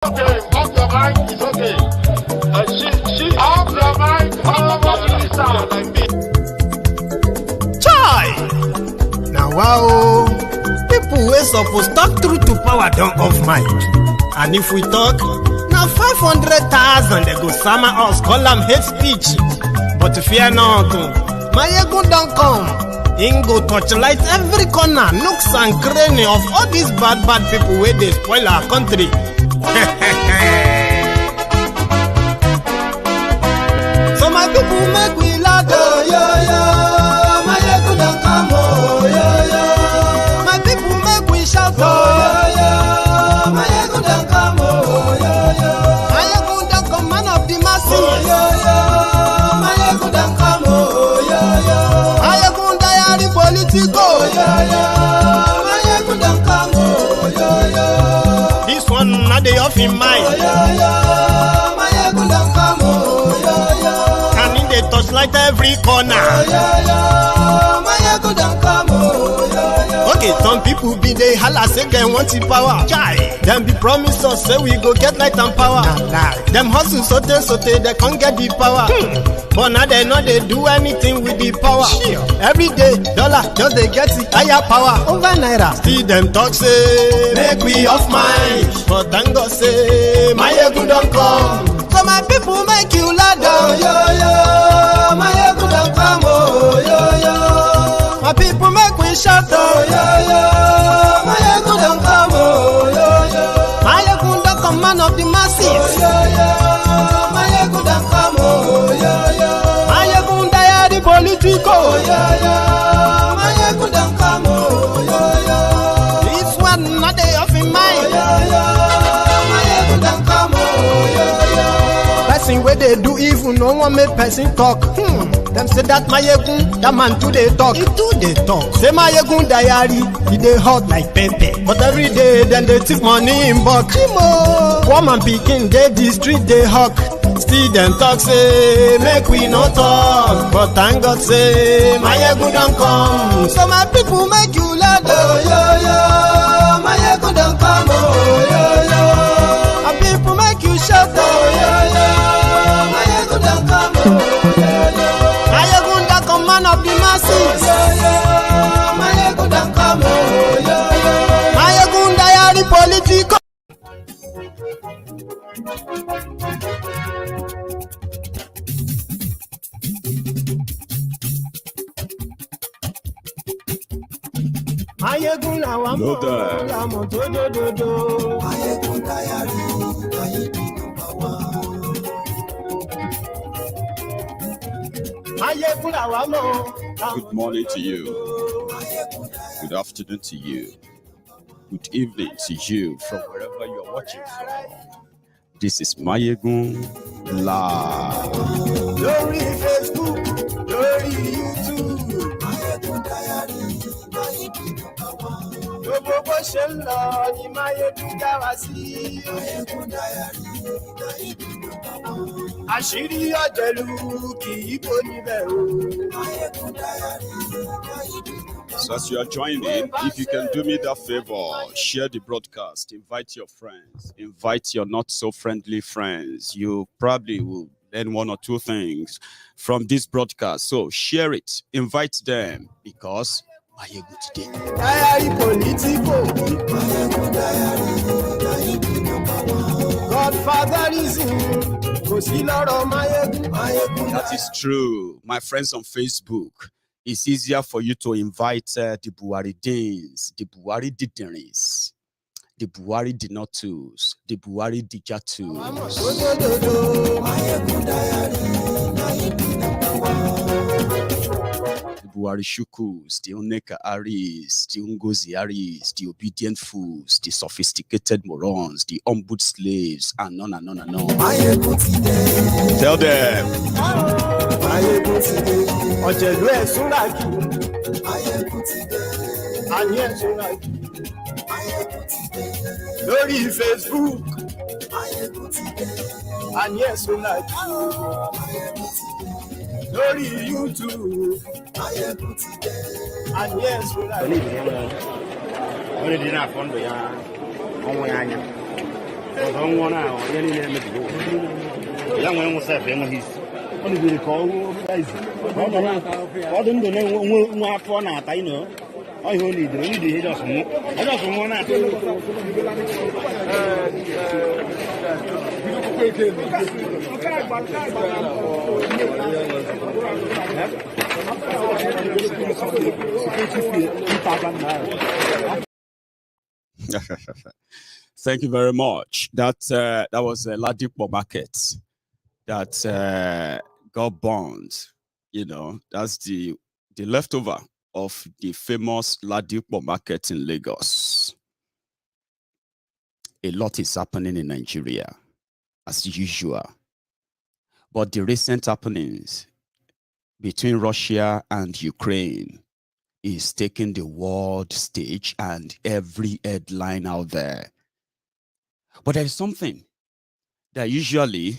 Okay, off your mic, it's okay. She off your mic, Chai! Now wow, people wey suppose talk truth to power don't off mic. And if we talk, now 500,000 they go summer us, call them hate speech. But fear not, Maiyegun don't come. Him go torchlight every corner, nooks and cranny of all these bad people where they spoil our country. So my people make we laugh, oh, yo yo. Maiyegun don't come, oh, yo yo. My people make we shout, oh, yo yo. Maiyegun don't come, oh, yo yo. Maiyegun don't come, man of the masses, oh, yo yo. Maiyegun don't come, oh, yo yo. Maiyegun diary Politico, oh, yo yo. Maiyegun don't come, oh, yo yo. This one not the off in mind. Oh, yo yo. Maiyegun don't come, oh, yo yo. Can in the touchlight every corner. Oh, yo yo. Maiyegun don't come, oh, yo yo. Okay, some people be they holla say they want the power. Chai. Them be promise us say we go get light and power. Nah. Them hustle sote they can't get the power. But now they know they do anything with the power. Sure. Every day, dollar just they get the higher power over naira. Still them talk say make we off mind. But thank God say Maiyegun don't come. So my people make you laugh, oh, yo yo. Maiyegun don't come, oh, yo yo. My people make we shout, oh, yo yo. Maiyegun don't come, oh, yo yo. Maiyegun don't come, man of the masses, oh, yo yo. Maiyegun don't come, oh, yo yo. Maiyegun diary Politico, oh, yo yo. Maiyegun don't come, oh, yo yo. This one not they off in mind, oh, yo yo. Maiyegun don't come, oh, yo yo. Person where they do evil, no one make person talk. Them say that Maiyegun, that man too they talk. He too they talk. Say Maiyegun diary, he they hot like pepper. But every day then they take money in bulk. Poor man picking, they the street they hawk. Still them talk say make we no talk. But thank God say Maiyegun don't come. So my people make you laugh, oh yo yo. Maiyegun don't come, oh yo yo. My people make you shout, oh yo yo. Maiyegun don't come, oh yo yo. Maiyegun don't come, man of the masses, oh yo yo. Maiyegun don't come, oh yo yo. Maiyegun diary Politico. Maiyegun la wa mo la mo to do. Maiyegun diary, Maiyegun number one. Maiyegun la wa mo. Good morning to you. Good afternoon to you. Good evening to you from wherever you are watching from. This is Maiyegun Live. Lórí Facebook, lórí YouTube. Maiyegun diary, Maiyegun number one. Gbogbo bó ṣe ń lọ ni Maiyegun dá wa sí. Maiyegun diary, Maiyegun number one. Àṣírí ọ̀jẹ̀lú kì í bò níbẹ̀ o. Maiyegun diary, Maiyegun number one. So as you are joining, if you can do me that favor, share the broadcast, invite your friends, invite your not so friendly friends. You probably will learn one or two things from this broadcast. So share it, invite them, because Maiyegun today. Diary Politico. Maiyegun diary, number one. Godfatherism. That is true. My friends on Facebook, it's easier for you to invite the Buhari Deans, the Buhari Dideris, the Buhari Dinotus, the Buhari Dijatus. The Buhari Shukus, the Oneka Aris, the Ungozi Aris, the obedient fools, the sophisticated morons, the ombud slaves, and on and on and on. Tell them. Lórí Facebook, lórí YouTube, Thank you very much. That was a Ladipo market that got burned. You know, that's the leftover of the famous Ladipo market in Lagos. A lot is happening in Nigeria, as usual. But the recent happenings between Russia and Ukraine is taking the world stage and every headline out there. But there's something that usually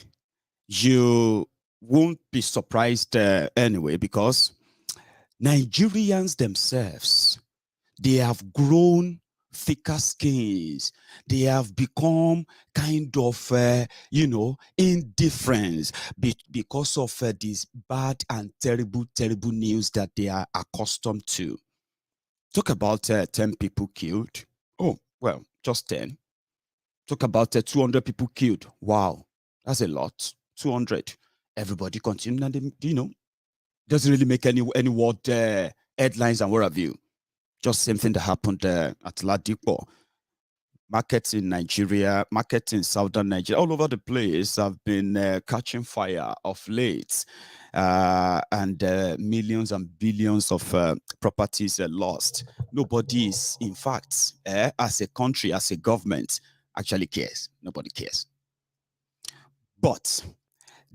you won't be surprised anyway, because Nigerians themselves, they have grown thicker skins. They have become kind of, indifference because of this bad and terrible news that they are accustomed to. Talk about 10 people killed. Oh, well, just 10. Talk about 200 people killed. Wow, that's a lot. 200. Everybody continue, and doesn't really make any word headlines and what have you. Just same thing that happened at Ladipo. Markets in Nigeria, markets in southern Nigeria, all over the place have been catching fire of late. And millions and billions of properties are lost. Nobody is, in fact, as a country, as a government, actually cares. Nobody cares. But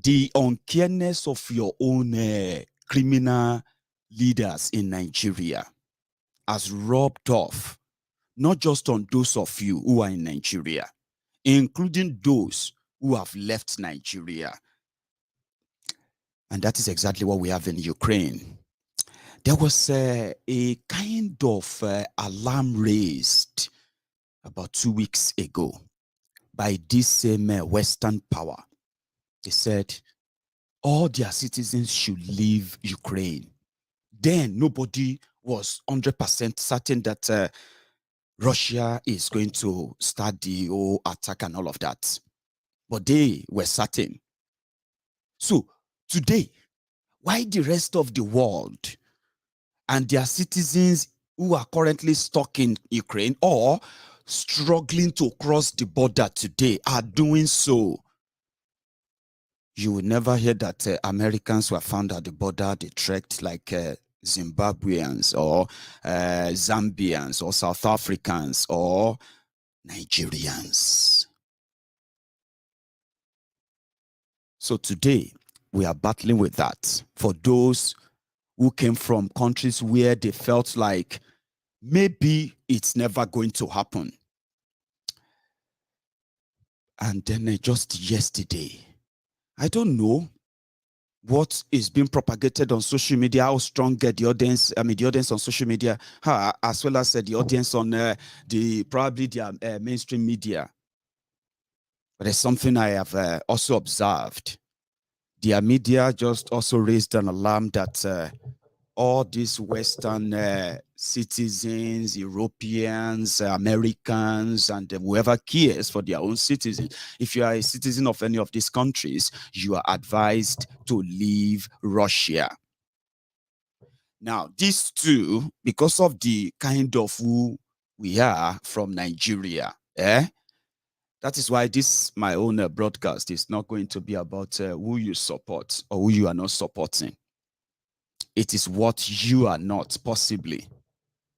the uncareness of your own criminal leaders in Nigeria has rubbed off not just on those of you who are in Nigeria, including those who have left Nigeria. And that is exactly what we have in Ukraine. There was a kind of alarm raised about 2 weeks ago by this same Western power. They said all their citizens should leave Ukraine. Then nobody was 100% certain that Russia is going to start the whole attack and all of that. But they were certain. So today, why the rest of the world and their citizens who are currently stuck in Ukraine or struggling to cross the border today are doing so? You will never hear that Americans were found at the border. They trekked like Zimbabweans or Zambians or South Africans or Nigerians. So today, we are battling with that. For those who came from countries where they felt like maybe it's never going to happen. And then just yesterday, I don't know what is being propagated on social media, how strong the audience on social media, as well as the audience on probably their mainstream media. But there's something I have also observed. Their media just also raised an alarm that all these Western citizens, Europeans, Americans, and whoever cares for their own citizens, if you are a citizen of any of these countries, you are advised to leave Russia. Now, these two, because of the kind of who we are from Nigeria, that is why this, my own broadcast, is not going to be about who you support or who you are not supporting. It is what you are not possibly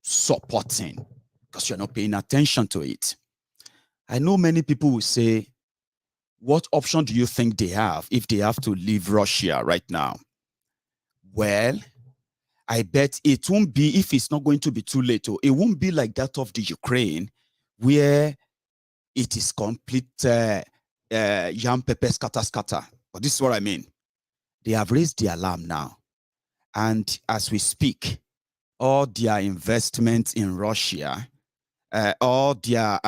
supporting because you're not paying attention to it. I know many people will say, what option do you think they have if they have to leave Russia right now? Well, I bet it won't be, if it's not going to be too late, it won't be like that of the Ukraine, where it is complete yam pepper scatter. But this is what I mean. They have raised the alarm now. And as we speak, all their investments in Russia all their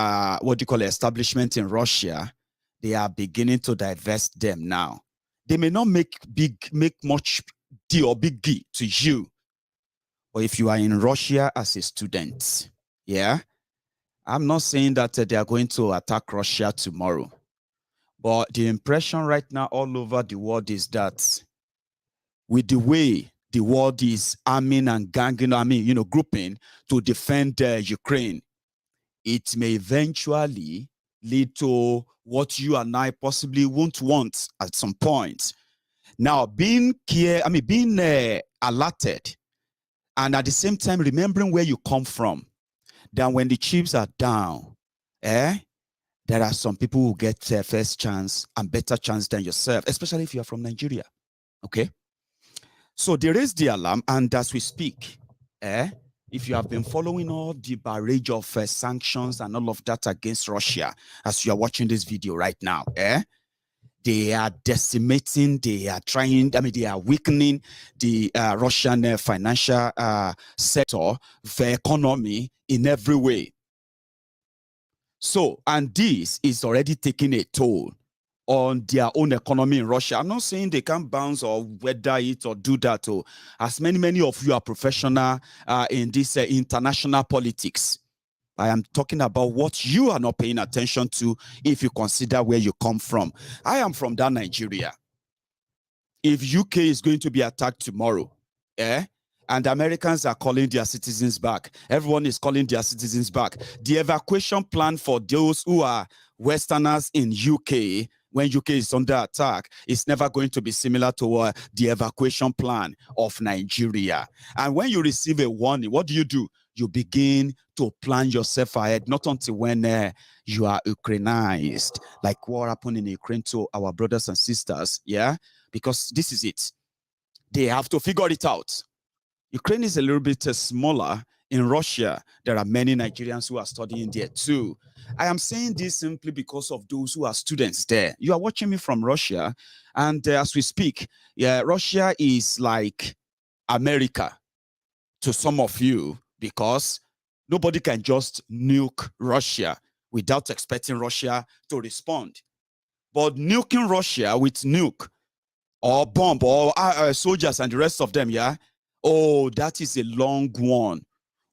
what do you call it, establishment in Russia, they are beginning to divest them now. They may not make much deal or big deal to you, but if you are in Russia as a student, yeah, I'm not saying that they are going to attack Russia tomorrow, but the impression right now all over the world is that with the way the world is arming and ganging, grouping to defend Ukraine, it may eventually lead to what you and I possibly won't want at some point. Now, being alerted, and at the same time remembering where you come from, that when the chips are down, there are some people who get first chance and better chance than yourself, especially if you are from Nigeria. Okay? So there is the alarm, and as we speak, if you have been following all the barrage of sanctions and all of that against Russia, as you are watching this video right now, they are decimating, they are trying, they are weakening the Russian financial sector, the economy in every way. So, and this is already taking a toll on their own economy in Russia. I'm not saying they can't bounce or weather it or do that. As many of you are professional in this international politics. I am talking about what you are not paying attention to if you consider where you come from. I am from that Nigeria. If UK is going to be attacked tomorrow, and the Americans are calling their citizens back, everyone is calling their citizens back. The evacuation plan for those who are Westerners in UK, when UK is under attack, is never going to be similar to the evacuation plan of Nigeria. And when you receive a warning, what do? You begin to plan yourself ahead, not until when you are Ukrainized, like what happened in Ukraine to our brothers and sisters, because this is it. They have to figure it out. Ukraine is a little bit smaller. In Russia, there are many Nigerians who are studying there too. I am saying this simply because of those who are students there. You are watching me from Russia, and as we speak, Russia is like America to some of you, because nobody can just nuke Russia without expecting Russia to respond. But nuking Russia with nuke or bomb or soldiers and the rest of them, that is a long one.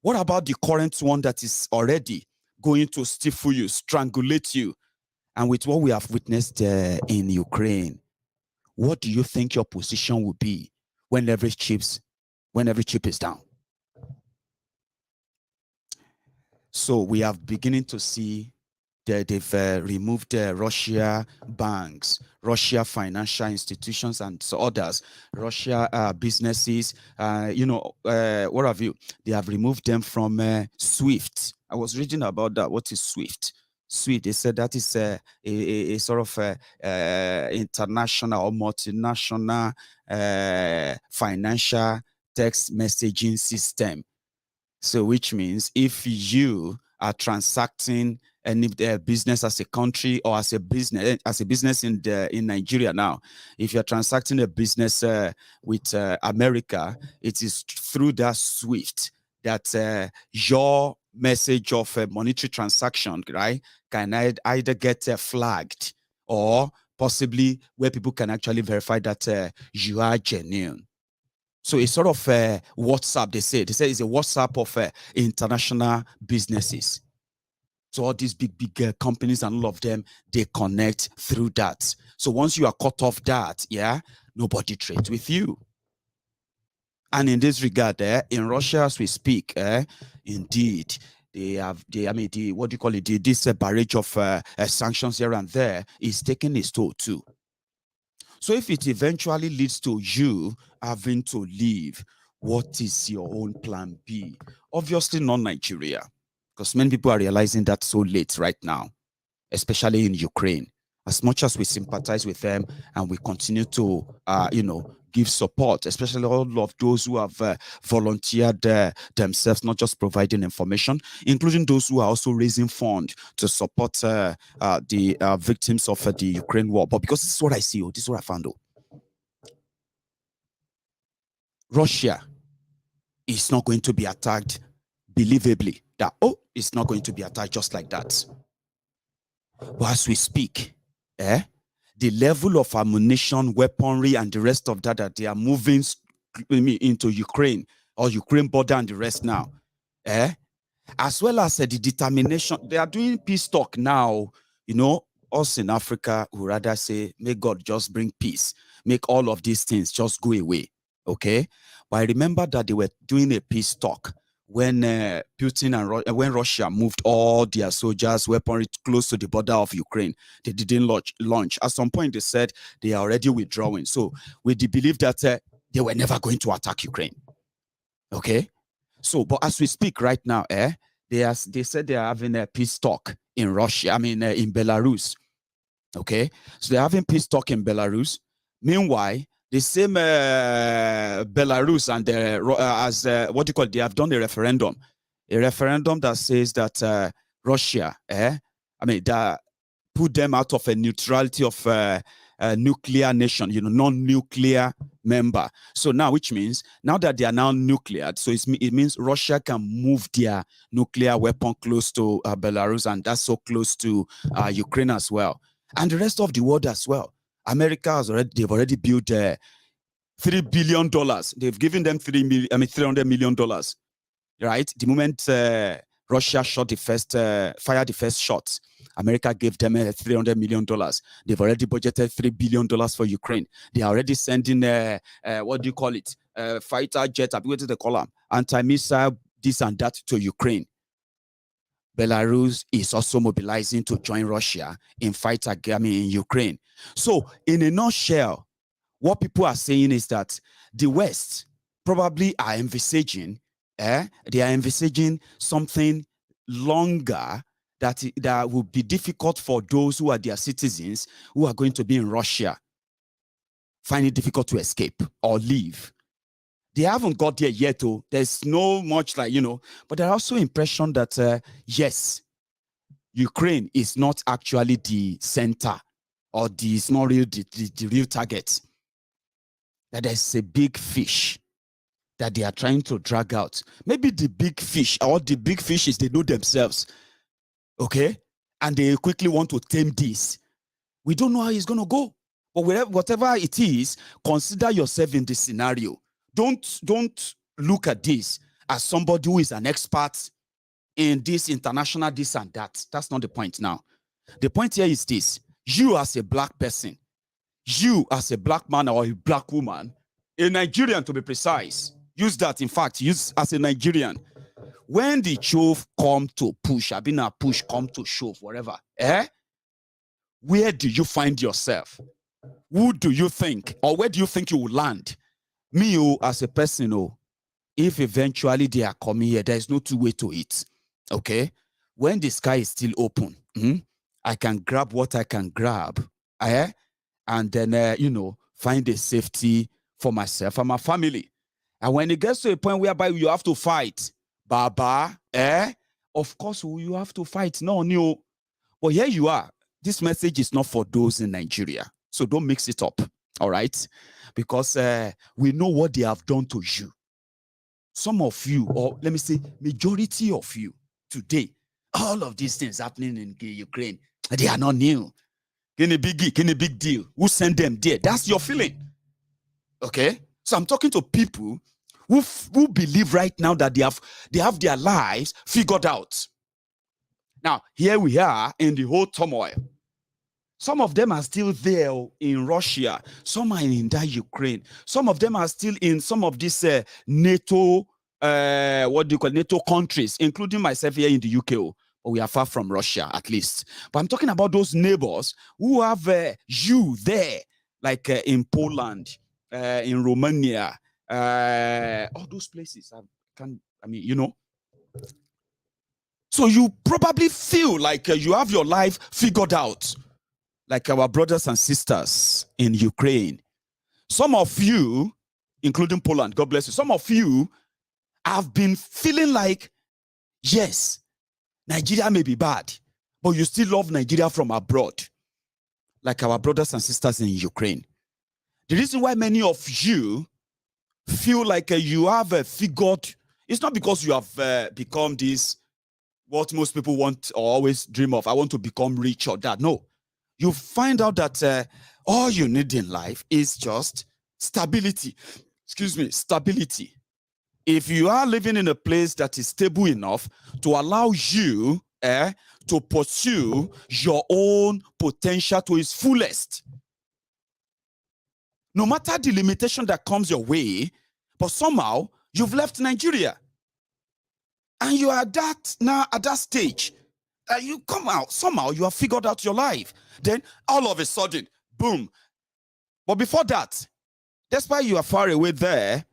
What about the current one that is already going to stifle you, strangulate you? And with what we have witnessed in Ukraine, what do you think your position will be when every chip is down? So we are beginning to see that they've removed Russia banks, Russia financial institutions, and so others, Russia businesses. What have you? They have removed them from SWIFT. I was reading about that. What is SWIFT? SWIFT, they said that is a sort of international or multinational financial text messaging system. So which means if you are transacting any business as a country or as a business in Nigeria now, if you're transacting a business with America, it is through that SWIFT that your message of a monetary transaction, right, can either get flagged or possibly where people can actually verify that you are genuine. So it's sort of WhatsApp, they say it's a WhatsApp of international businesses. So all these big companies and all of them, they connect through that. So once you are cut off that, nobody trades with you. And in this regard, in Russia, as we speak, indeed, they have, what do you call it? This barrage of sanctions here and there is taking its toll too. So if it eventually leads to you having to leave, what is your own plan B? Obviously not Nigeria, because many people are realizing that so late right now, especially in Ukraine. As much as we sympathize with them and we continue to, give support, especially all of those who have volunteered themselves, not just providing information, including those who are also raising funds to support the victims of the Ukraine war. But because this is what I see, this is what I found out. Russia is not going to be attacked believably. That, is not going to be attacked just like that. But as we speak, the level of ammunition, weaponry, and the rest of that they are moving into Ukraine or Ukraine border and the rest now, as well as the determination, they are doing peace talk now. You know, us in Africa would rather say, may God just bring peace, make all of these things just go away, okay? But I remember that they were doing a peace talk when Putin and when Russia moved all their soldiers, weaponry close to the border of Ukraine. They didn't launch. At some point, they said they are already withdrawing. So with the belief that they were never going to attack Ukraine. Okay? So, but as we speak right now, they said they are having a peace talk in Russia, in Belarus. Okay? So they're having peace talk in Belarus. Meanwhile, the same Belarus and they have done a referendum that says that Russia, that put them out of a neutrality of a nuclear nation, non-nuclear member. So now, which means now that they are now nuclear, so it means Russia can move their nuclear weapon close to Belarus, and that's so close to Ukraine as well, and the rest of the world as well. America they've already built $3 billion. They've given them $300 million, right? The moment Russia shot fired the first shot, America gave them $300 million. They've already budgeted $3 billion for Ukraine. They are already sending fighter jet, what do they call them? Anti-missile, this and that to Ukraine. Belarus is also mobilizing to join Russia in in Ukraine. So, in a nutshell, what people are saying is that the West probably are envisaging, they are envisaging something longer that will be difficult for those who are their citizens who are going to be in Russia, find it difficult to escape or leave. They haven't got there yet, though. There's no much but there's also impression that, yes, Ukraine is not actually the center or it's not really the real target. That there's a big fish that they are trying to drag out. Maybe the big fish is they know themselves, okay? And they quickly want to tame this. We don't know how it's going to go. But whatever it is, consider yourself in this scenario. Don't look at this as somebody who is an expert in this international this and that. That's not the point now. The point here is this. You as a black person, you as a black man or a black woman, a Nigerian to be precise, use that, in fact, use as a Nigerian. When the shove come to push, push come to shove, whatever, where do you find yourself? Who do you think, or where do you think you will land? Me, as a person, if eventually they are coming here, there is no two way to it, okay? When the sky is still open, I can grab what I can grab, and then, find a safety for myself and my family. And when it gets to a point whereby you have to fight, Baba, of course you have to fight. No. But here you are. This message is not for those in Nigeria. So don't mix it up, all right? Because we know what they have done to you. Some of you, or let me say, majority of you today, all of these things happening in Ukraine, they are not new. Can a big deal? Who sent them there? That's your feeling. Okay? So I'm talking to people who believe right now that they have their lives figured out. Now, here we are in the whole turmoil. Some of them are still there in Russia. Some are in that Ukraine. Some of them are still in some of these NATO, NATO countries, including myself here in the UK. But we are far from Russia, at least. But I'm talking about those neighbors who have you there, like in Poland, in Romania, all those places. So you probably feel like you have your life figured out, like our brothers and sisters in Ukraine. Some of you, including Poland, God bless you, some of you have been feeling like, yes, Nigeria may be bad, but you still love Nigeria from abroad, like our brothers and sisters in Ukraine. The reason why many of you feel like you have figured, it's not because you have become this what most people want or always dream of. I want to become rich or that. No. You find out that all you need in life is just stability. Excuse me, stability. If you are living in a place that is stable enough to allow you to pursue your own potential to its fullest, no matter the limitation that comes your way, but somehow you've left Nigeria and you are now at that stage. You come out, somehow you have figured out your life. Then all of a sudden, boom. But before that, despite you are far away there,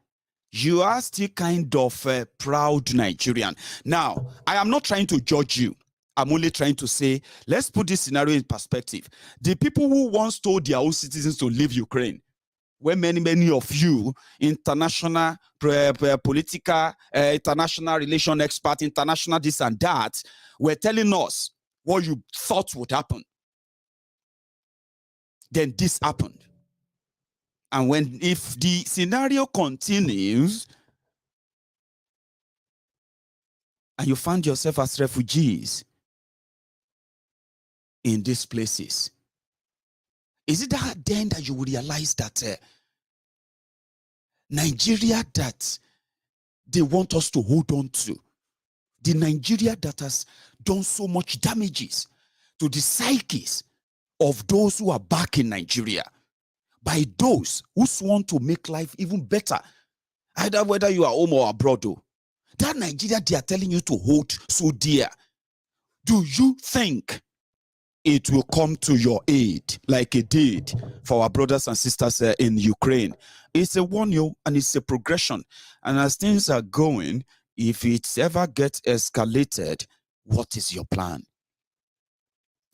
you are still kind of a proud Nigerian. Now, I am not trying to judge you. I'm only trying to say, let's put this scenario in perspective. The people who once told their own citizens to leave Ukraine, where many of you, international political, international relation expert, international this and that, were telling us what you thought would happen. Then this happened. And if the scenario continues and you find yourself as refugees in these places, is it then that you will realize that Nigeria that they want us to hold on to, the Nigeria that has done so much damages to the psyches of those who are back in Nigeria, by those who want to make life even better, either whether you are home or abroad, that Nigeria they are telling you to hold so dear, do you think it will come to your aid like it did for our brothers and sisters in Ukraine? It's a warning and it's a progression. And as things are going, if it ever gets escalated, what is your plan?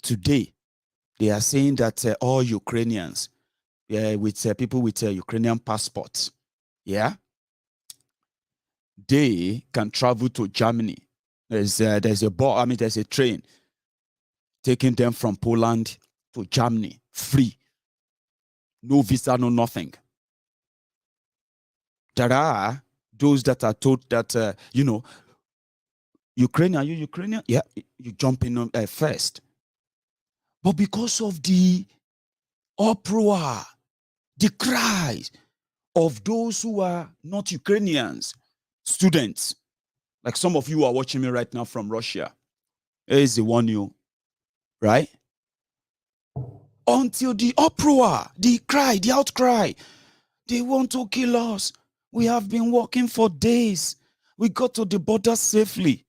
Today, they are saying that all Ukrainians, with people with Ukrainian passports, they can travel to Germany. There's a train taking them from Poland to Germany, free. No visa, no nothing. There are those that are told that, Ukrainian, you Ukrainian? Yeah, you jump in first. But because of the uproar, the cries of those who are not Ukrainians, students, like some of you who are watching me right now from Russia, is the one you, right? Until the uproar, the cry, the outcry, they want to kill us. We have been walking for days. We got to the border safely.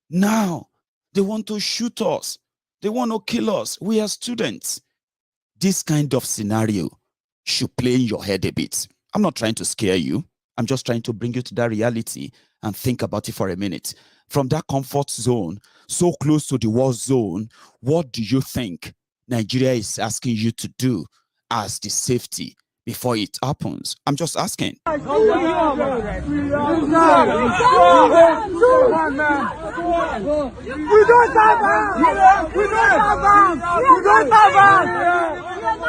Now, they want to shoot us. They want to kill us. We are students. This kind of scenario should play in your head a bit. I'm not trying to scare you. I'm just trying to bring you to that reality and think about it for a minute. From that comfort zone, so close to the war zone, what do you think Nigeria is asking you to do as the safety before it happens? I'm just asking.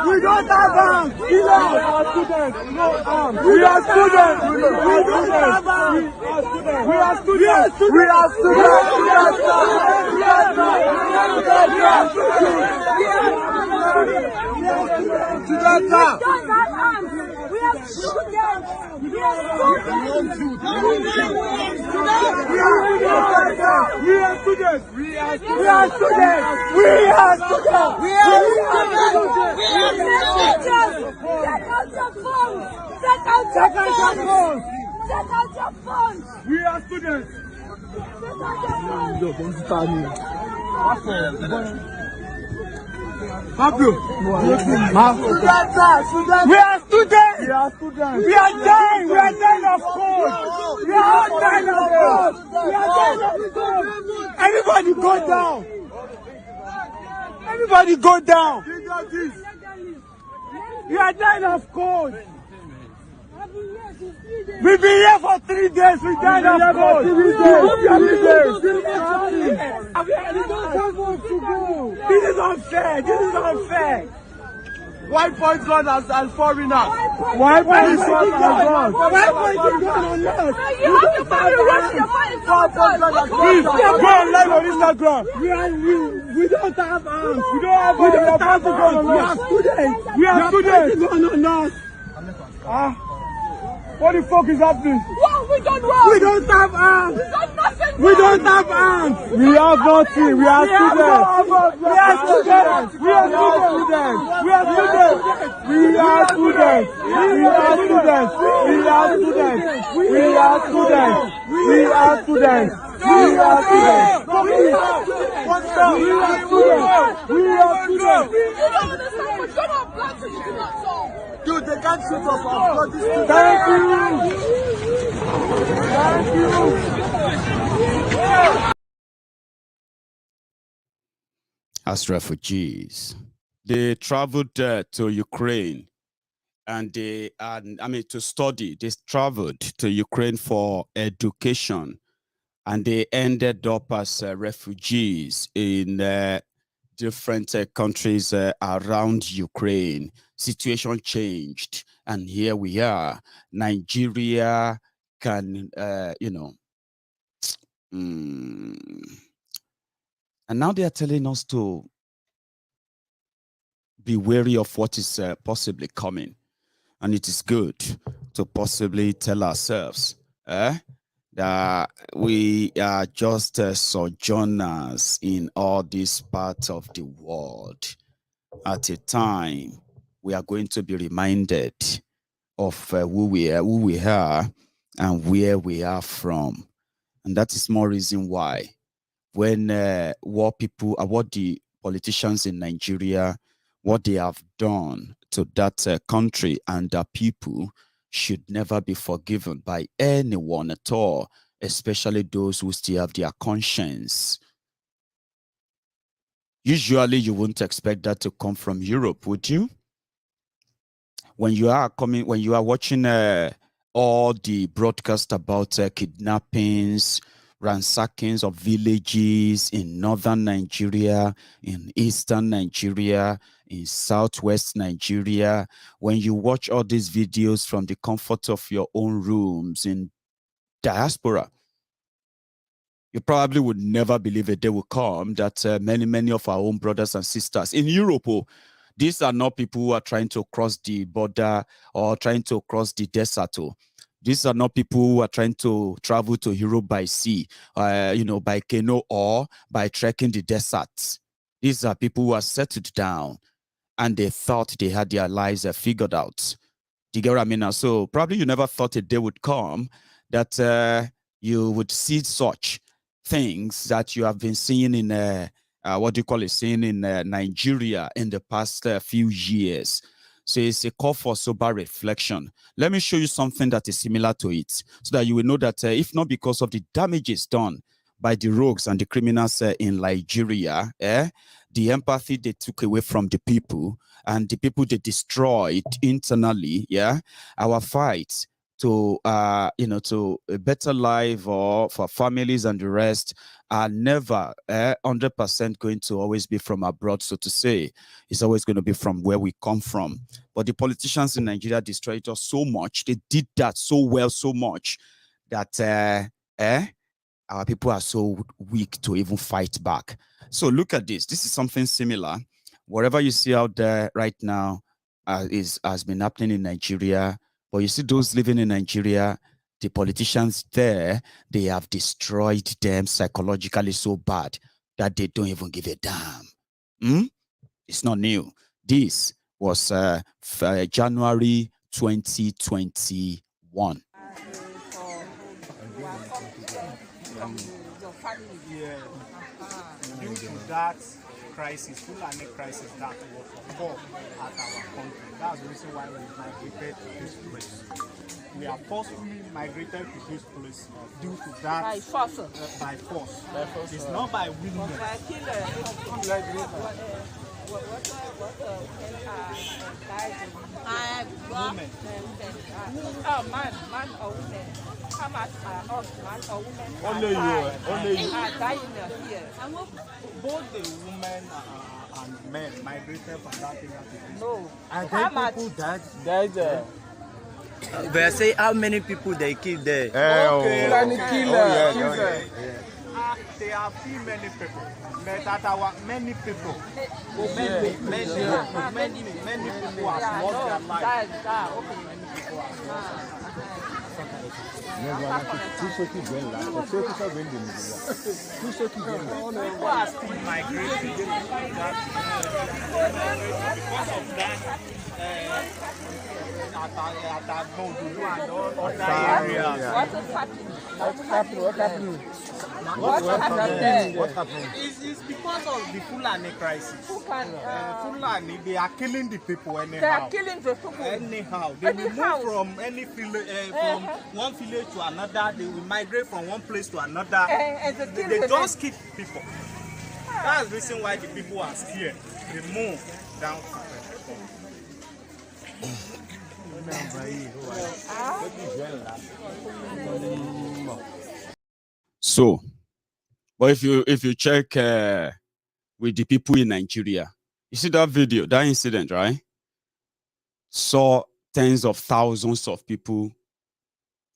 We don't have arms. We are students. We are students. Pablo, we are students. We are dying. We are dying of cold. We are all dying of cold. We are dying of cold. Everybody go down. Everybody go down. We are dying of cold. We've been here for 3 days. We died of cold. This is unfair. This is unfair. Why point gun as foreigners? Why point gun as guns? Why point gun on us? You have to find the rest of your money. Please, go on live on Instagram. We don't have arms. We don't have arms. We are gun on We us. are students. We are students. Gun on us. What the fuck is happening? What we done wrong? We don't have arms. We done nothing We wrong. don't have arms. We have nothing. We are students. We are students. We are students. We are students. We are students. We are students. We are students. We are students. We are students. We are students. What's up? We are students. We are students. You don't understand what you're not black and you do not solve. Dude, they can't shoot us off. Thank you. Thank you. As refugees, they traveled to Ukraine, and to study. They traveled to Ukraine for education, and they ended up as refugees in different countries around Ukraine. Situation changed, and here we are. Nigeria can, and now they are telling us to be wary of what is possibly coming. And it is good to possibly tell ourselves that we are just sojourners in all these parts of the world. At a time, we are going to be reminded of who we are and where we are from. And that is more reason why when what the politicians in Nigeria, what they have done to that country and the people should never be forgiven by anyone at all, especially those who still have their conscience. Usually you wouldn't expect that to come from Europe, would you? When you are watching all the broadcasts about kidnappings, ransackings of villages in northern Nigeria, in eastern Nigeria, in southwest Nigeria, when you watch all these videos from the comfort of your own rooms in diaspora, you probably would never believe a day will come that many of our own brothers and sisters in Europe, these are not people who are trying to cross the border or trying to cross the desert. These are not people who are trying to travel to Europe by sea, by canoe or by trekking the desert. These are people who are settled down and they thought they had their lives figured out. Do you get what I mean? So probably you never thought a day would come that you would see such things that you have been seeing in seeing in Nigeria in the past few years. So it's a call for sober reflection. Let me show you something that is similar to it so that you will know that if not because of the damages done by the rogues and the criminals in Nigeria, the empathy they took away from the people and the people they destroyed internally, our fight to to a better life or for families and the rest are never 100% going to always be from abroad, so to say. It's always going to be from where we come from. But the politicians in Nigeria destroyed us so much. They did that so well, so much that our people are so weak to even fight back. So look at this. This is something similar. Whatever you see out there right now has been happening in Nigeria. But you see those living in Nigeria, the politicians there, they have destroyed them psychologically so bad that they don't even give a damn. It's not new. This was January 2021. Due to that crisis, Fulani crisis that was occurred at our country. That's the reason why we migrated to this place. We are forcefully migrated to this place due to that. By force. By force. It's not by willingness. Man or women. How much are us, man or women? Only you. Are dying here. Both the women and men migrated from that area to this. No. And How then much? people died. There's But I say how many people they killed there? Okay. Fulani killer. There are few many people. But that our many people. Yeah. Many people have Yeah, lost their no, lives. that, okay. People are still migrating because of that. At Modudu and all other areas. What is happening? What happened? What happened there? What happened? It's because of the Fulani crisis. Who can, Fulani, they are killing the people anyhow. they are killing the people. Anyhow, they will Anyhow. move from any from one village to another. They will migrate from one place to another. And they kill They the just keep people. That's the reason why the people are scared. They move down to So, but if you check with the people in Nigeria, you see that video, that incident, right? Saw tens of thousands of people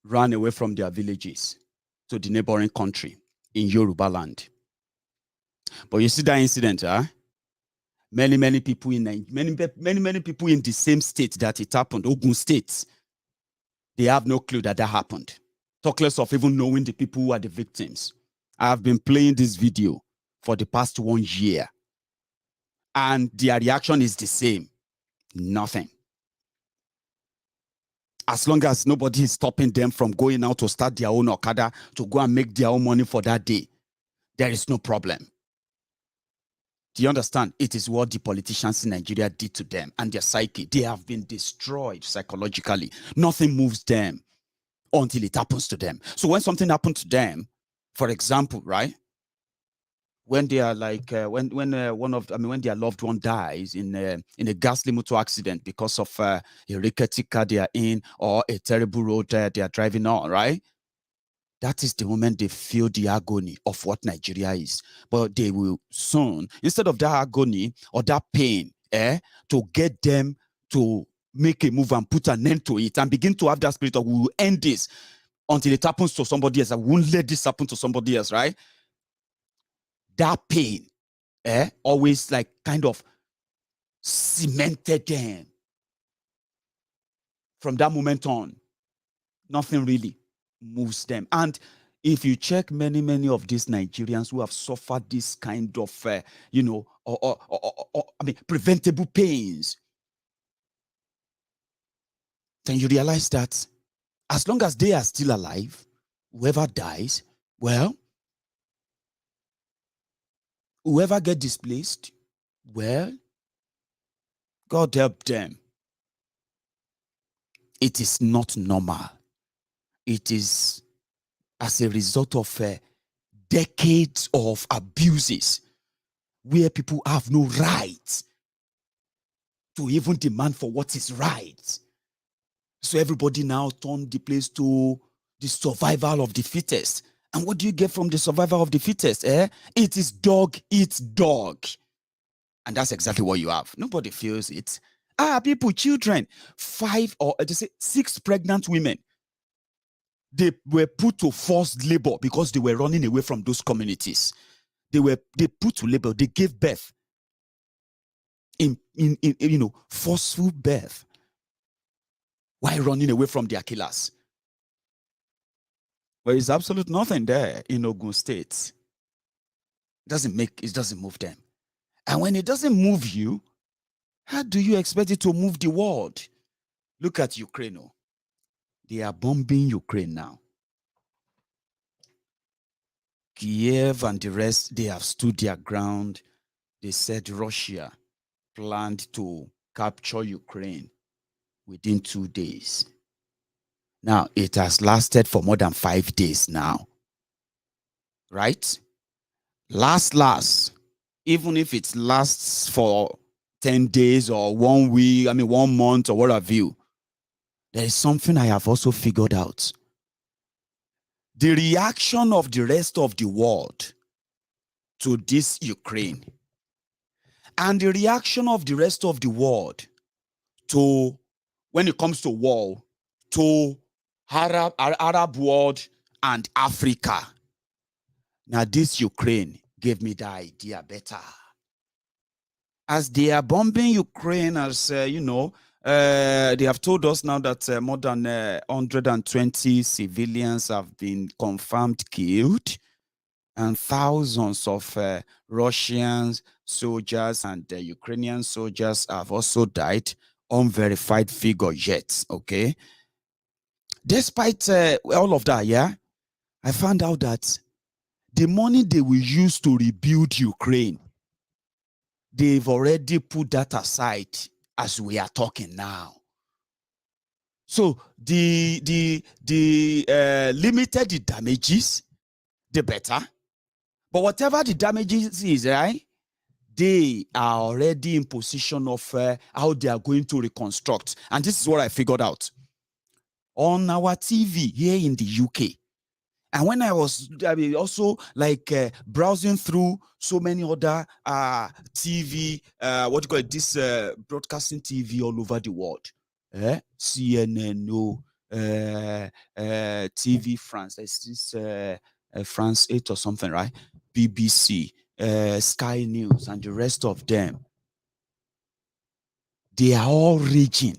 run away from their villages to the neighboring country in Yoruba land. But you see that incident, many people in many people in the same state that it happened, Ogun State, they have no clue that happened. Talk less of even knowing the people who are the victims. I have been playing this video for the past 1 year, and their reaction is the same. Nothing. As long as nobody is stopping them from going out to start their own Okada to go and make their own money for that day, there is no problem. Do you understand? It is what the politicians in Nigeria did to them and their psyche. They have been destroyed psychologically. Nothing moves them until it happens to them. So when something happened to them, for example, right? When they are like when their loved one dies in a ghastly motor accident because of a rickety car they are in or a terrible road they are driving on, right? That is the moment they feel the agony of what Nigeria is. But they will soon, instead of that agony or that pain, to get them to make a move and put an end to it and begin to have that spirit of we will end this until it happens to somebody else. I won't let this happen to somebody else, right? That pain, always like kind of cemented them. From that moment on, nothing really moves them. And if you check many of these Nigerians who have suffered this kind of, preventable pains, then you realize that as long as they are still alive, whoever dies, well, whoever gets displaced, well, God help them. It is not normal. It is as a result of decades of abuses where people have no right to even demand for what is right. So everybody now turned the place to the survival of the fittest. And what do you get from the survival of the fittest? It is dog eats dog. And that's exactly what you have. Nobody feels it. People, children, 5 or 6 pregnant women, they were put to forced labor because they were running away from those communities. They put to labor. They gave birth in forceful birth while running away from their killers. But there's absolute nothing there in Ogun State. It doesn't move them. And when it doesn't move you, how do you expect it to move the world? Look at Ukraine. They are bombing Ukraine now. Kiev and the rest, they have stood their ground. They said Russia planned to capture Ukraine within 2 days. Now, it has lasted for more than 5 days now. Right? Last, even if it lasts for 10 days or 1 week, 1 month or what have you, there is something I have also figured out. The reaction of the rest of the world to this Ukraine And the reaction of the rest of the world to, when it comes to war, to Arab world and Africa. Now this Ukraine gave me the idea better. As they are bombing Ukraine, as you know, they have told us now that more than 120 civilians have been confirmed killed, and thousands of Russian soldiers and Ukrainian soldiers have also died. Unverified figure yet, okay? Despite all of that, yeah, I found out that the money they will use to rebuild Ukraine, they've already put that aside as we are talking now. So the limited the damages, the better. But whatever the damages is, right, they are already in position of how they are going to reconstruct. And this is what I figured out. On our TV here in the UK, and when I was also like browsing through so many other TV, what do you call it, this broadcasting TV all over the world, CNN, TV France, there's this France 8 or something, right? BBC, Sky News, and the rest of them, they are all raging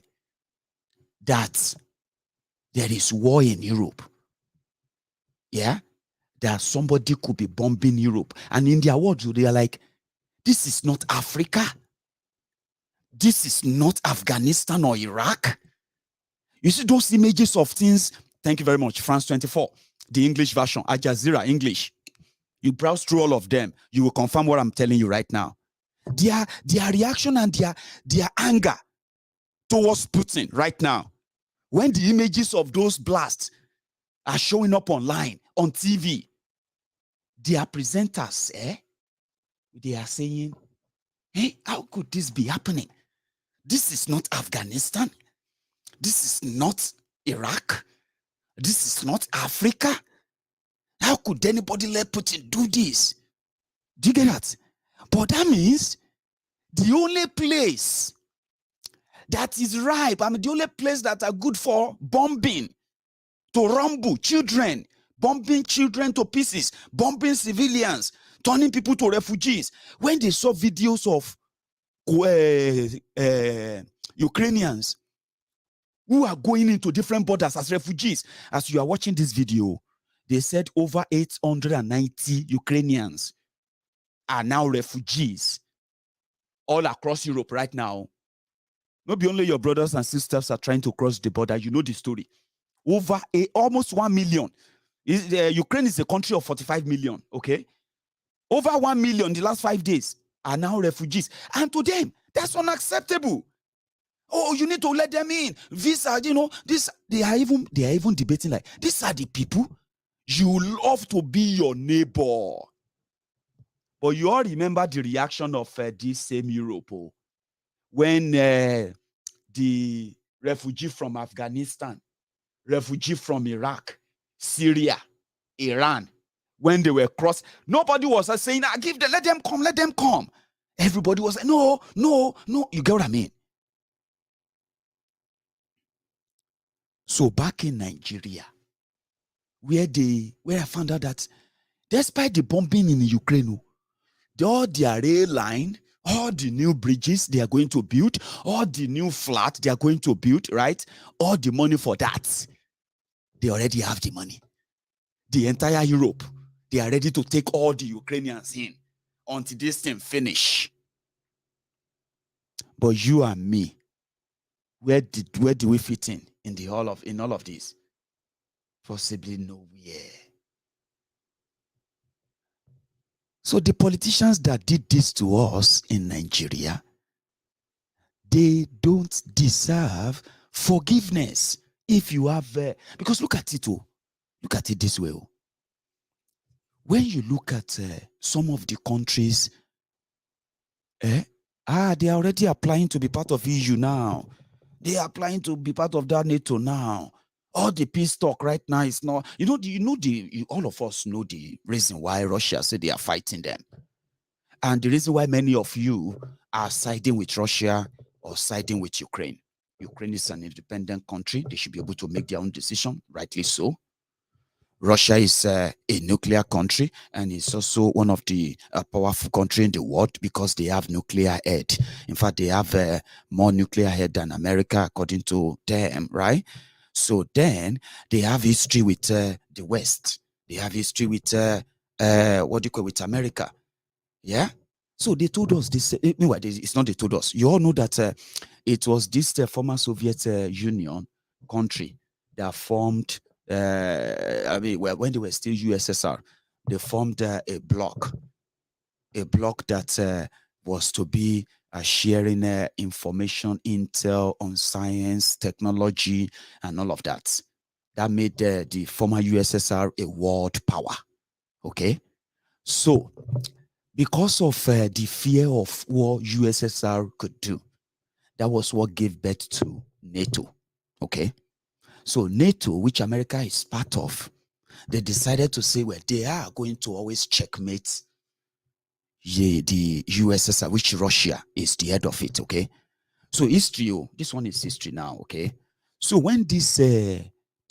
that there is war in Europe. Yeah, that somebody could be bombing Europe. And in their words, they are like, this is not Africa. This is not Afghanistan or Iraq. You see those images of things. Thank you very much. France 24, the English version, Al Jazeera English. You browse through all of them, you will confirm what I'm telling you right now. Their reaction and their anger towards Putin right now, when the images of those blasts are showing up online, on TV, their presenters, they are saying, hey, how could this be happening? This is not Afghanistan. This is not Iraq. This is not Africa. How could anybody let Putin do this? Do you get that? But that means the only place that is ripe, the only place that are good for bombing, to rumble children, bombing children to pieces, bombing civilians, turning people to refugees. When they saw videos of Ukrainians who are going into different borders as refugees, as you are watching this video, they said over 890 Ukrainians are now refugees all across Europe right now. Not only your brothers and sisters are trying to cross the border, you know the story. Over almost 1 million. Ukraine is a country of 45 million, okay? Over 1 million in the last 5 days are now refugees. And to them, that's unacceptable. Oh, you need to let them in. These are, they are even debating like, these are the people you love to be your neighbor. But you all remember the reaction of this same Europe, when the refugee from Afghanistan, refugee from Iraq, Syria, Iran, when they were crossed, nobody was saying, give them, let them come, let them come. Everybody was like, no, you get what I mean? So back in Nigeria, where I found out that despite the bombing in Ukraine, all their rail line, all the new bridges they are going to build, all the new flats they are going to build, right? All the money for that, they already have the money. The entire Europe, they are ready to take all the Ukrainians in until this thing finish. But you and me, where do we fit in all of this? Possibly nowhere. So the politicians that did this to us in Nigeria, they don't deserve forgiveness. If you have, because look at it, look at it this way. When you look at some of the countries, they are already applying to be part of EU now. They are applying to be part of that NATO now. All the peace talk right now is not, all of us know the reason why Russia said they are fighting them. And the reason why many of you are siding with Russia or siding with Ukraine. Ukraine is an independent country. They should be able to make their own decision, rightly so. Russia is a nuclear country, and it's also one of the powerful countries in the world because they have nuclear head. In fact, they have more nuclear head than America, according to them, right? So then they have history with the West. They have history with with America. Yeah. So they told us this. Anyway, it's not they told us. You all know that it was this former Soviet Union country that formed. When they were still USSR, they formed a bloc that was to be sharing information, intel on science, technology, and all of that. That made the former USSR a world power. Okay, so because of the fear of what USSR could do, that was what gave birth to NATO. Okay, so NATO, which America is part of, they decided to say, well, they are going to always checkmate the USSR, which Russia is the head of it. Okay, so history, this one is history now. Okay, so when this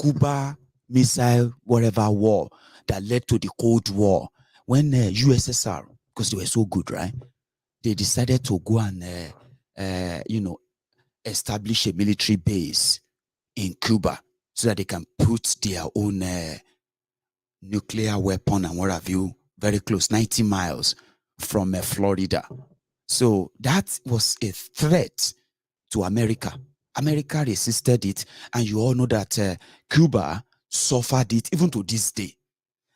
Cuba missile whatever war that led to the Cold War, when USSR, because they were so good, right, they decided to go and establish a military base in Cuba so that they can put their own nuclear weapon and what have you very close, 90 miles from Florida. So that was a threat to America. America resisted it, and you all know that Cuba suffered it even to this day.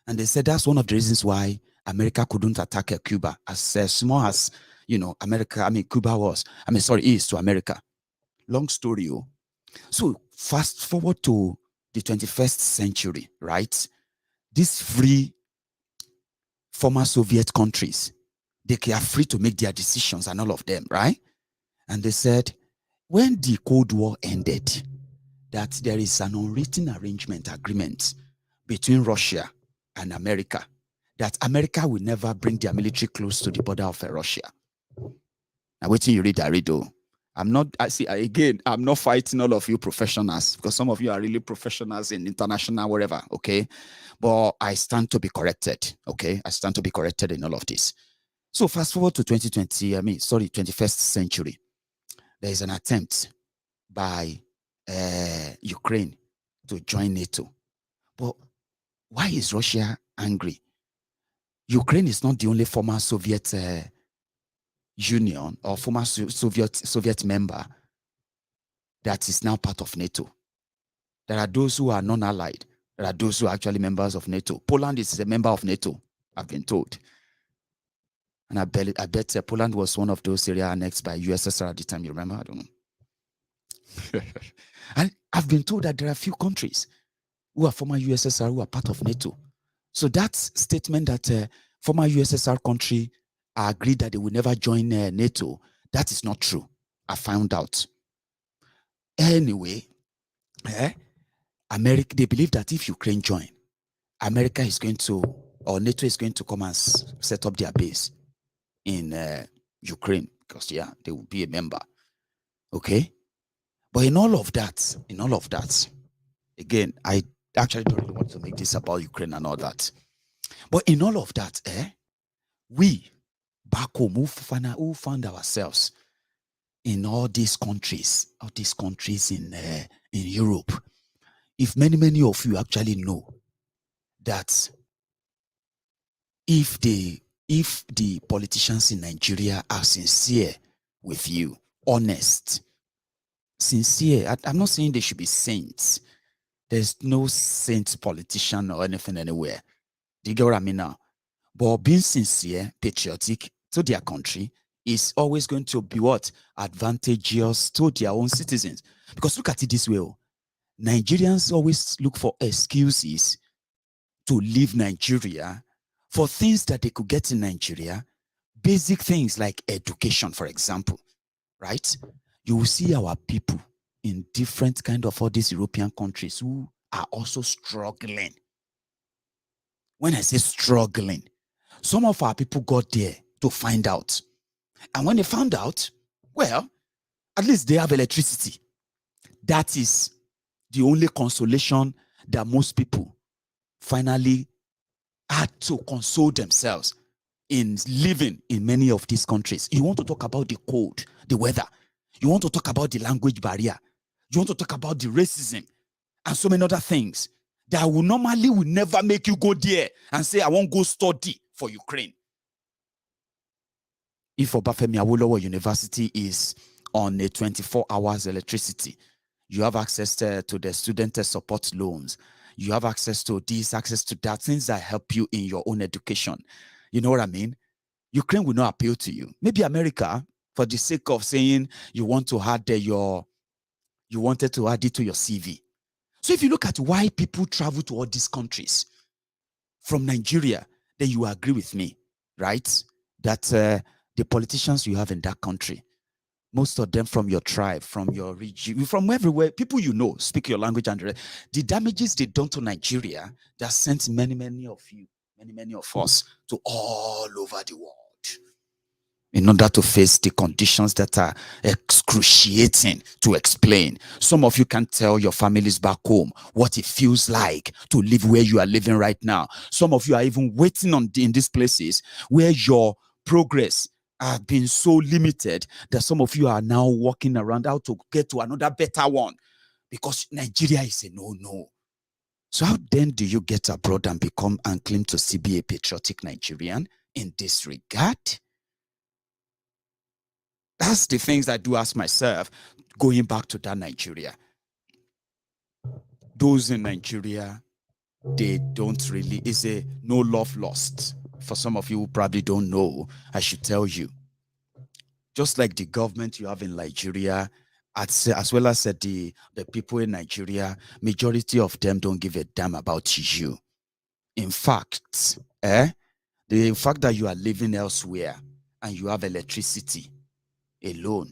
And they said that's one of the reasons why America couldn't attack Cuba as small as Cuba is to America. Long story. So fast forward to the 21st century, right? These free former Soviet countries, they are free to make their decisions and all of them, right? And they said, when the Cold War ended, that there is an unwritten agreement between Russia and America, that America will never bring their military close to the border of Russia. Now, wait till you read that, I'm not fighting all of you professionals, because some of you are really professionals in international whatever, okay? But I stand to be corrected, okay? I stand to be corrected in all of this. So fast forward to 21st century. There is an attempt by Ukraine to join NATO. But why is Russia angry? Ukraine is not the only former Soviet Union or former Soviet member that is now part of NATO. There are those who are non-allied. There are those who are actually members of NATO. Poland is a member of NATO, I've been told. And I bet Poland was one of those areas annexed by USSR at the time. You remember? I don't know. And I've been told that there are a few countries who are former USSR who are part of NATO. So that statement that former USSR country agreed that they will never join NATO, that is not true. I found out. Anyway, America, they believe that if Ukraine join, America is going to, or NATO is going to come and set up their base in Ukraine, because they will be a member. Okay? But in all of that, again, I actually don't really want to make this about Ukraine and all that. But in all of that, we back home who found ourselves in all these countries in Europe. If many of you actually know that if the politicians in Nigeria are sincere with you, honest, sincere, I'm not saying they should be saints. There's no saint politician or anything anywhere. Do you get what I mean now? But being sincere, patriotic to their country is always going to be what? Advantageous to their own citizens. Because look at it this way. Nigerians always look for excuses to leave Nigeria for things that they could get in Nigeria. Basic things like education, for example, right? You will see our people in different kind of all these European countries who are also struggling. When I say struggling, some of our people got there to find out And when they found out, well, at least they have electricity. That is the only consolation that most people finally had to console themselves in living in many of these countries. You want to talk about the cold, the weather. You want to talk about the language barrier. You want to talk about the racism and so many other things that will never make you go there and say, I won't go study for Ukraine. If Obafemi Awolowo University is on a 24 hours electricity, you have access to the student support loans. You have access to this, access to that, things that help you in your own education. You know what I mean? Ukraine will not appeal to you. Maybe America, for the sake of saying you want to add you wanted to add it to your CV. So if you look at why people travel to all these countries from Nigeria, then you agree with me, right? That the politicians you have in that country, most of them from your tribe, from your region, from everywhere, people you know, speak your language, and the damages they done to Nigeria, that sent many of you, many of us to all over the world in order to face the conditions that are excruciating to explain. Some of you can tell your families back home what it feels like to live where you are living right now. Some of you are even waiting in these places where your progress have been so limited that some of you are now walking around how to get to another better one because Nigeria is a no-no. So how then do you get abroad and become and claim to be a patriotic Nigerian in this regard? That's the things I do ask myself, going back to that Nigeria. Those in Nigeria, they don't really, it's a no love lost. For some of you who probably don't know, I should tell you. Just like the government you have in Nigeria, as well as the people in Nigeria, majority of them don't give a damn about you. In fact, the fact that you are living elsewhere and you have electricity alone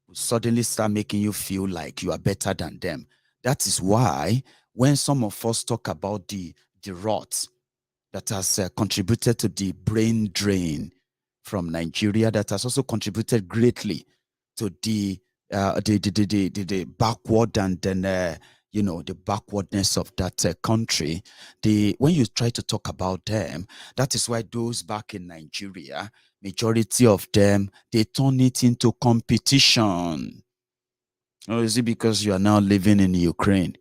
will suddenly start making you feel like you are better than them. That is why when some of us talk about the rot that has contributed to the brain drain from Nigeria, that has also contributed greatly to the backward and then the backwardness of that country. When you try to talk about them, that is why those back in Nigeria, majority of them, they turn it into competition. Or is it because you are now living in Ukraine?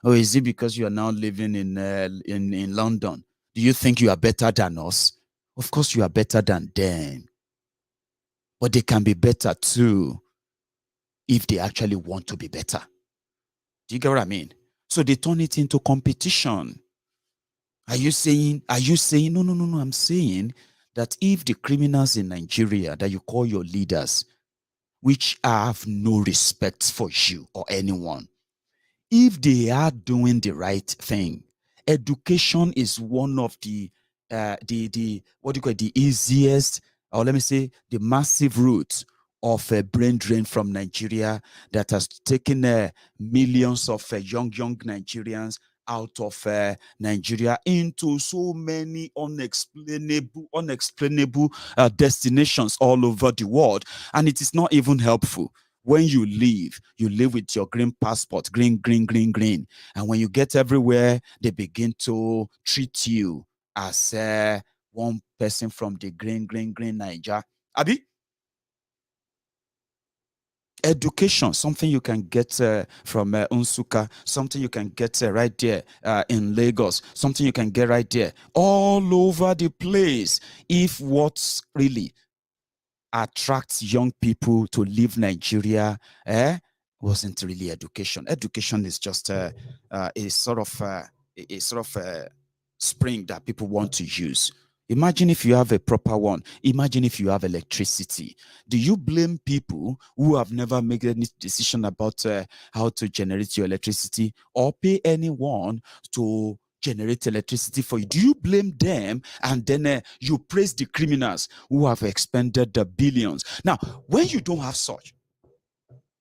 Or is it because you are now living in London? Do you think you are better than us? Of course you are better than them. But they can be better too if they actually want to be better. Do you get what I mean? So they turn it into competition. Are you saying, no, I'm saying that if the criminals in Nigeria that you call your leaders, which have no respect for you or anyone, if they are doing the right thing, education is one of the easiest, or let me say, the massive route of a brain drain from Nigeria that has taken millions of young Nigerians out of Nigeria into so many unexplainable destinations all over the world, and it is not even helpful. When you leave with your green passport, green. And when you get everywhere, they begin to treat you as one person from the green Niger. Abi? Education, something you can get from Unsuka, something you can get right there in Lagos, something you can get right there all over the place. If what's really attracts young people to leave Nigeria wasn't really education. Education is just a sort of spring that people want to use. Imagine if you have a proper one. Imagine if you have electricity. Do you blame people who have never made any decision about how to generate your electricity or pay anyone to generate electricity for you? Do you blame them and then you praise the criminals who have expended the billions? Now, when you don't have such,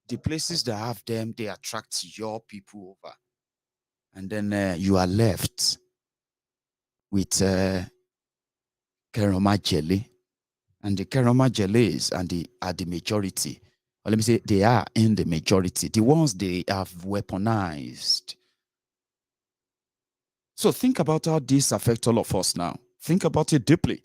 the places that have them, they attract your people over. And then you are left with Keroma jelly and the Kerama Jalays are the majority. Or let me say they are in the majority. The ones they have weaponized. So think about how this affects all of us now. Think about it deeply.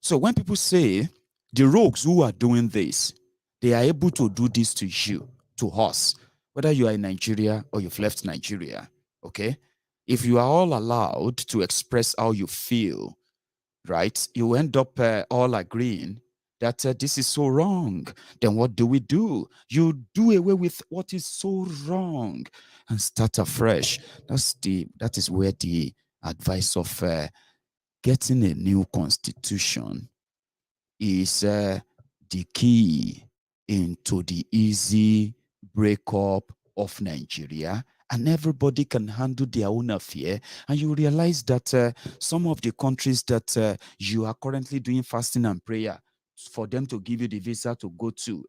So when people say the rogues who are doing this, they are able to do this to you, to us, whether you are in Nigeria or you've left Nigeria, okay? If you are all allowed to express how you feel, right, you end up all agreeing that this is so wrong. Then what do? You do away with what is so wrong and start afresh. That is where the advice of getting a new constitution is the key into the easy breakup of Nigeria, and everybody can handle their own affair. And you realize that some of the countries that you are currently doing fasting and prayer for them to give you the visa to go to,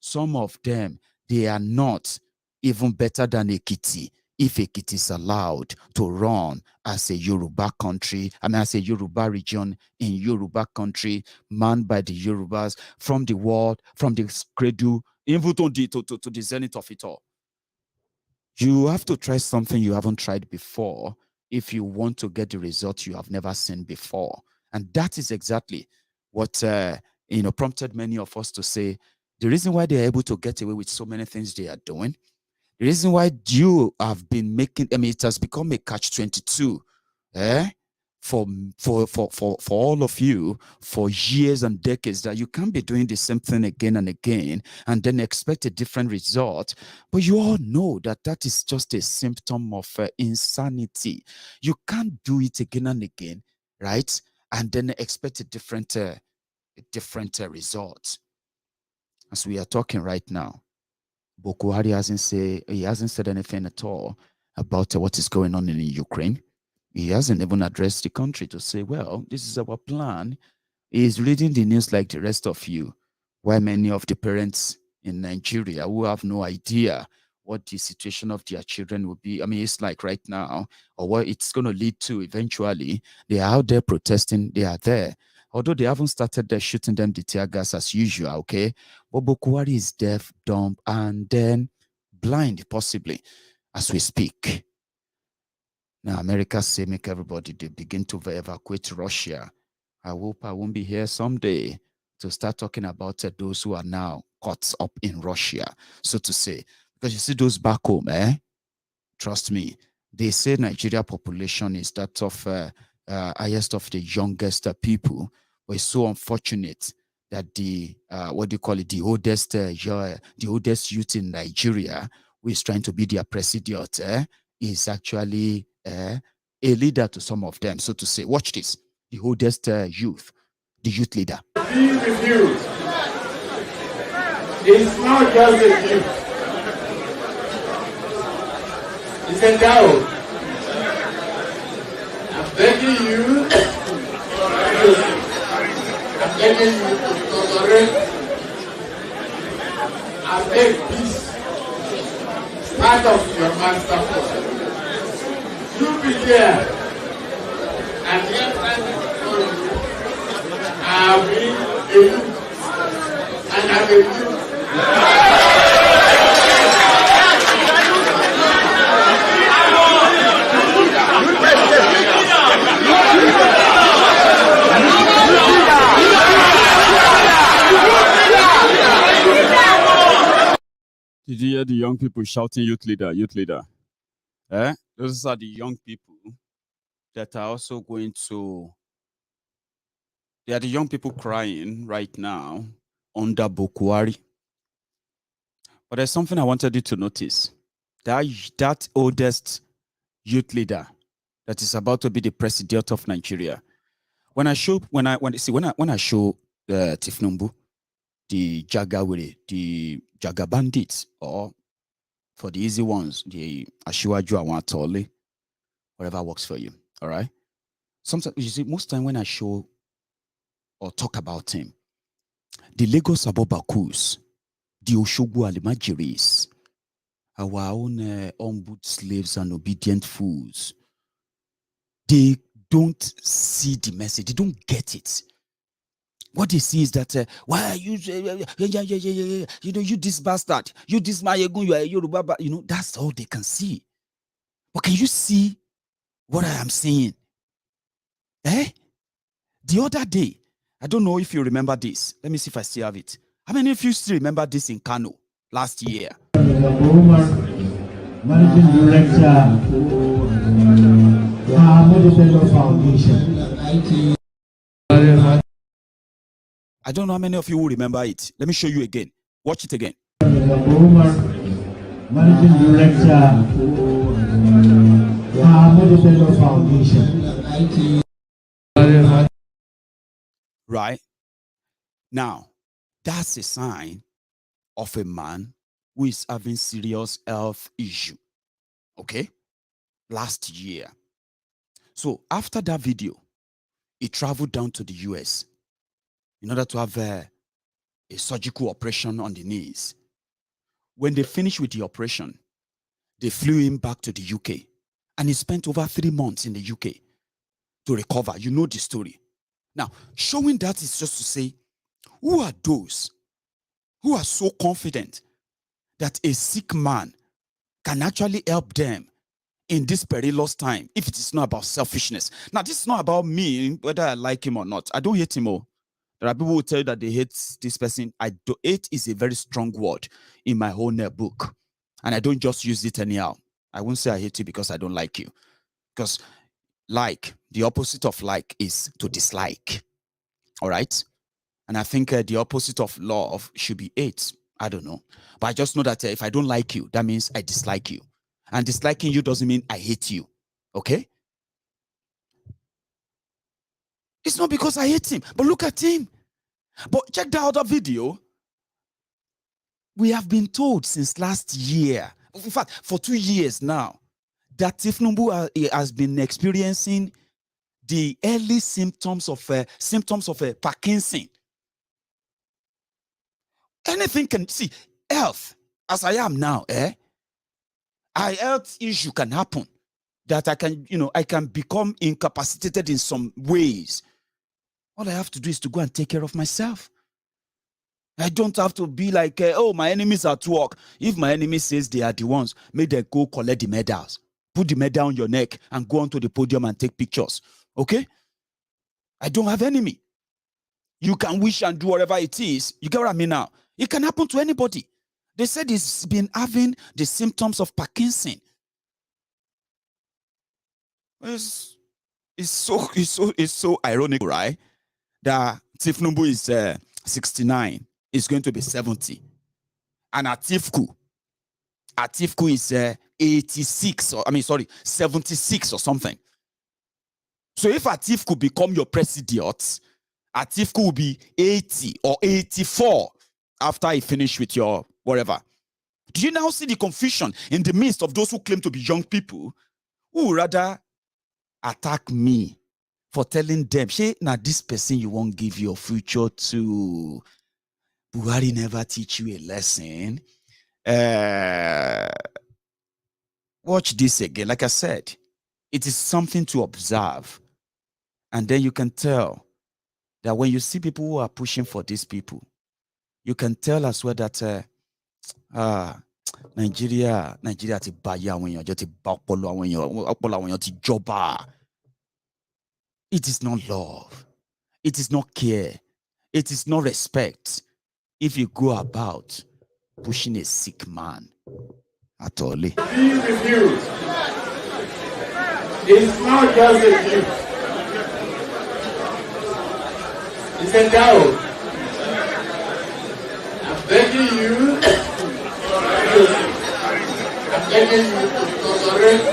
some of them, they are not even better than Ekiti. If Ekiti is allowed to run as a Yoruba country, as a Yoruba region in Yoruba country, manned by the Yorubas, from the world, from the cradle, even to the zenith of it all. You have to try something you haven't tried before if you want to get the results you have never seen before. And that is exactly what prompted many of us to say the reason why they're able to get away with so many things they are doing. The reason why you have been making, it has become a catch-22, for all of you for years and decades, that you can't be doing the same thing again and again and then expect a different result. But you all know that that is just a symptom of insanity. You can't do it again and again, right? And then expect a different result. As we are talking right now, Buhari hasn't said anything at all about what is going on in Ukraine. He hasn't even addressed the country to say, well, this is our plan. He's reading the news like the rest of you, while many of the parents in Nigeria who have no idea what the situation of their children will be. It's like right now, or what it's going to lead to eventually. They are out there protesting. They are there. Although they haven't started shooting them the tear gas as usual, okay? But Buhari is deaf, dumb, and then blind, possibly, as we speak. Now, America say make everybody they begin to evacuate Russia. I hope I won't be here someday to start talking about those who are now caught up in Russia, so to say. Because you see those back home, trust me, they say Nigeria population is that of highest of the youngest people, but it's so unfortunate that the the oldest youth in Nigeria, who is trying to be their president, is actually a leader to some of them, so to say. Watch this. The oldest youth leader. Being refused. It's not just a gift. It's a doubt. I'm begging you to tolerate and make peace part of your master plan. You be there and get for you. I've been a youth and I'm a youth. Did you hear the young people shouting, youth leader, youth leader? Those are the young people that are also going to, they are the young people crying right now under Buhari. But there's something I wanted you to notice. That oldest youth leader that is about to be the president of Nigeria. When I show Tinubu, the Jaga bandits, or for the easy ones, the Ashiwaju Awatole, whatever works for you. All right. Sometimes you see, most time when I show or talk about him, the Lagos Abobakus, the Oshogbo Alimajiris, our own ombud slaves and obedient fools, they don't see the message. They don't get it. What they see is that why are you you know, you this bastard, you this Maiyegun, you are a Yoruba, you know, that's all they can see. But can you see what I am saying? The other day, I don't know if you remember this. Let me see if I still have it. How many of you still remember this in Kano last year? Managing Director, Politico Foundation. I don't know how many of you will remember it. Let me show you again. Watch it again. Managing Director, Politico Foundation. Right? Now, that's a sign of a man who is having serious health issue. Okay? Last year. So after that video, he traveled down to the US in order to have a surgical operation on the knees. When they finished with the operation, they flew him back to the UK, and he spent over 3 months in the UK to recover. You know the story. Now, showing that is just to say, who are those who are so confident that a sick man can actually help them in this perilous time if it is not about selfishness? Now, this is not about me, whether I like him or not. I don't hate him. There are people who tell you that they hate this person. Hate is a very strong word in my own book. And I don't just use it anyhow. I won't say I hate you because I don't like you. Because like, the opposite of like is to dislike. All right? And I think the opposite of love should be hate. I don't know. But I just know that if I don't like you, that means I dislike you. And disliking you doesn't mean I hate you. Okay? It's not because I hate him, but look at him. But check the other video. We have been told since last year, in fact, for 2 years now, that Tinubu has been experiencing the early symptoms of Parkinson. Anything can see health as I am now. A health issue can happen that I can become incapacitated in some ways. All I have to do is to go and take care of myself. I don't have to be like, oh, my enemies are at work. If my enemy says they are the ones, may they go collect the medals. Put the medal on your neck and go onto the podium and take pictures. Okay? I don't have enemy. You can wish and do whatever it is. You get what I mean now? It can happen to anybody. They said he's been having the symptoms of Parkinson. It's so ironic, right? That Tinubu is 69, is going to be 70. And Atiku is 86, 76 or something. So if Atiku become your president, Atiku will be 80 or 84 after he finish with your whatever. Do you now see the confusion in the midst of those who claim to be young people who would rather attack me for telling them, "Hey, now this person you won't give your future to. Buhari never teach you a lesson." Watch this again. Like I said, it is something to observe. And then you can tell that when you see people who are pushing for these people, you can tell as well that Nigeria ti baya àwọn èèyàn, ti ba ọpọlọ àwọn èèyàn ti jọba. It is not love. It is not care. It is not respect if you go about pushing a sick man at all. Be reviewed. It's not just a gift. It's a doubt. I'm begging you to tolerate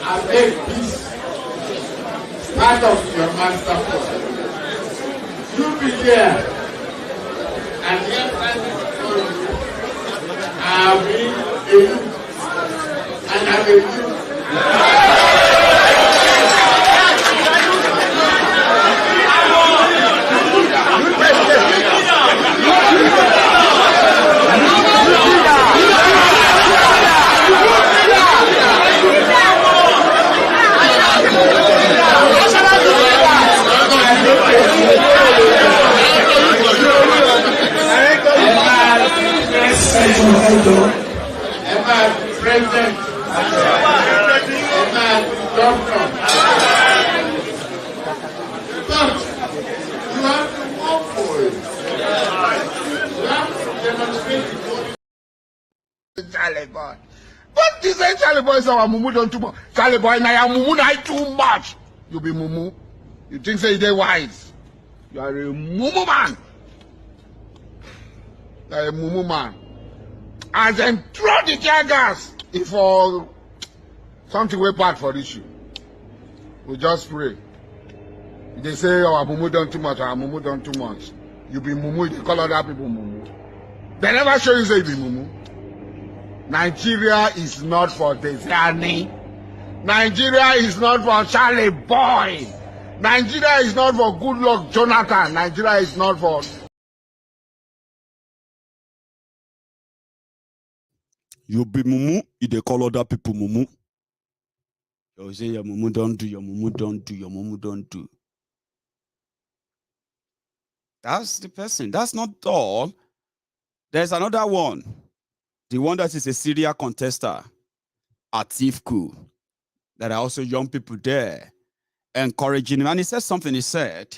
and make peace part of your master plan. You be there, and yet I'll be a youth, and I'm a youth. president, a man governor. But you have to work for it. You have to demonstrate it. Charlie boy. But this ain't Charlie boy, so Mumu don't too much. Charlie boy, now Mumu not too much. You be Mumu. You think say they wise. You are a Mumu man. You are a Mumu man. And then throw the tear gas if something way bad for issue. We just pray. They say, oh, Mumu done too much, or Mumu done too much. You be Mumu, they call other people Mumu. They never show you say you be Mumu. Nigeria is not for Desani. Nigeria is not for Charlie Boy. Nigeria is not for Goodluck Jonathan. Nigeria is not for... You be Mumu, they call other people Mumu. You say your Mumu don't do, your Mumu don't do, your Mumu don't do. That's the person. That's not all. There's another one. The one that is a serial contester, Atiku. There are also young people there encouraging him. And he said something, he said,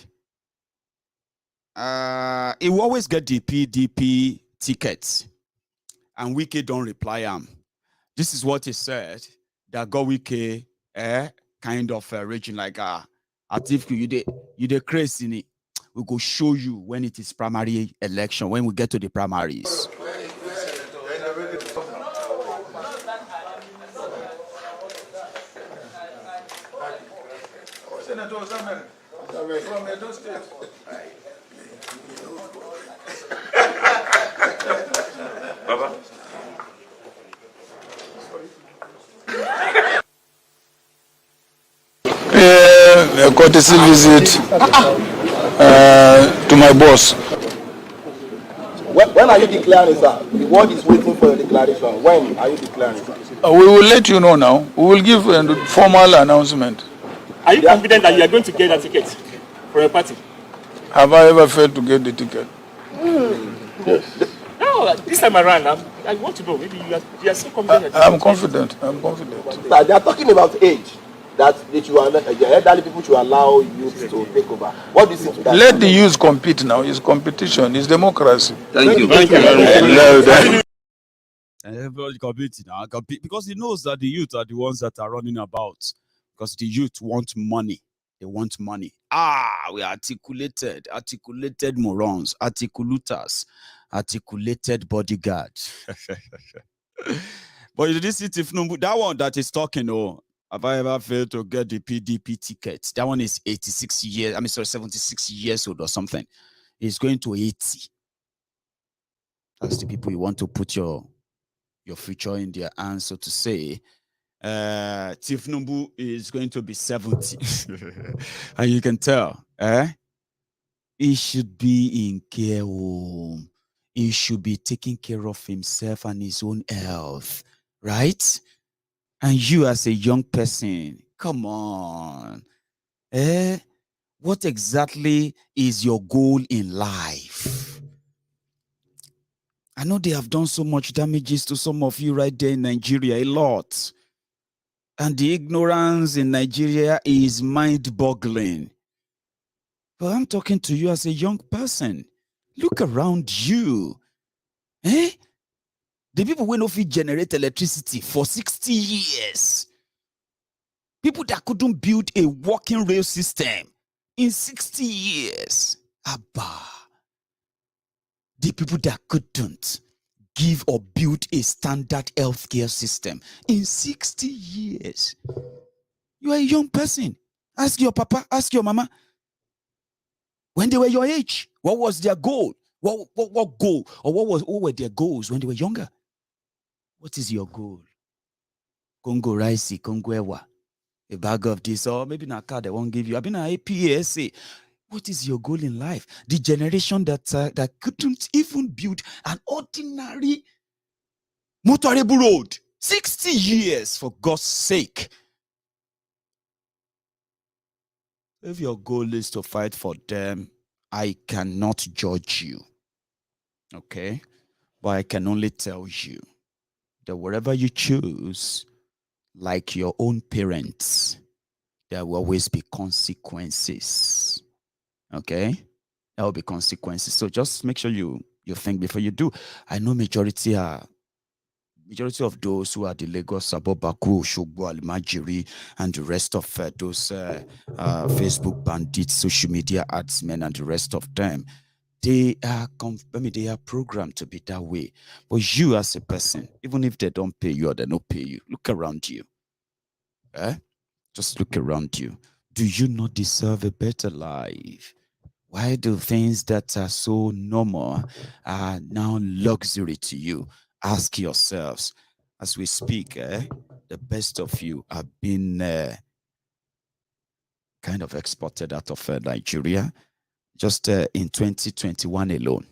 he will always get the PDP tickets. And Wike don't reply him. This is what he said, that got Wike kind of raging like, Atiku, you de crazy. We go show you when it is primary election, when we get to the primaries. Senator from Edo State. Baba. A courtesy visit to my boss. When are you declaring, sir? The world is waiting for your declaration. When are you declaring, sir? We will let you know now. We will give a formal announcement. Are you confident that you are going to get a ticket for a party? Have I ever failed to get the ticket? Yes. No, this time around, I want to know. Maybe you are so confident. I'm confident. I'm confident. Sir, they are talking about age. That the elderly people should allow youth to take over. What do you say to that? Let the youth compete now. It's competition. It's democracy. Thank you. Thank you very much. And everybody competing now, because he knows that the youth are the ones that are running about. Because the youth want money. They want money. We are articulated morons, articulators, articulated bodyguards. But you didn't see Tinubu, that one that is talking, have I ever failed to get the PDP ticket? That one is 76 years, 76 years old or something. He's going to 80. That's the people you want to put your future in their hands, so to say. Tinubu is going to be 70. And you can tell, he should be in care home. He should be taking care of himself and his own health, right? And you as a young person, come on. What exactly is your goal in life? I know they have done so much damages to some of you right there in Nigeria, a lot. And the ignorance in Nigeria is mind-boggling. But I'm talking to you as a young person. Look around you. The people will not generate electricity for 60 years. People that couldn't build a working rail system in 60 years. Abba. The people that couldn't give or build a standard healthcare system in 60 years. You are a young person. Ask your papa, ask your mama. When they were your age, what was their goal? What goal? Or what were their goals when they were younger? What is your goal? Congo rice, Congo ewa. A bag of this, or maybe in a car they won't give you. I've been an APSA. What is your goal in life? The generation that couldn't even build an ordinary motorable road. 60 years, for God's sake. If your goal is to fight for them, I cannot judge you. Okay? But I can only tell you that wherever you choose, like your own parents, there will always be consequences. Okay? There will be consequences. So just make sure you think before you do. I know majority of those who are the Lagos, Abobaku, Shogbo, Almajiri, and the rest of those Facebook bandits, social media adsmen, and the rest of them, they are programmed to be that way. But you as a person, even if they don't pay you or they don't pay you, look around you. Just look around you. Do you not deserve a better life? Why do things that are so normal are now luxury to you? Ask yourselves. As we speak, the best of you have been kind of exported out of Nigeria. Just in 2021 alone,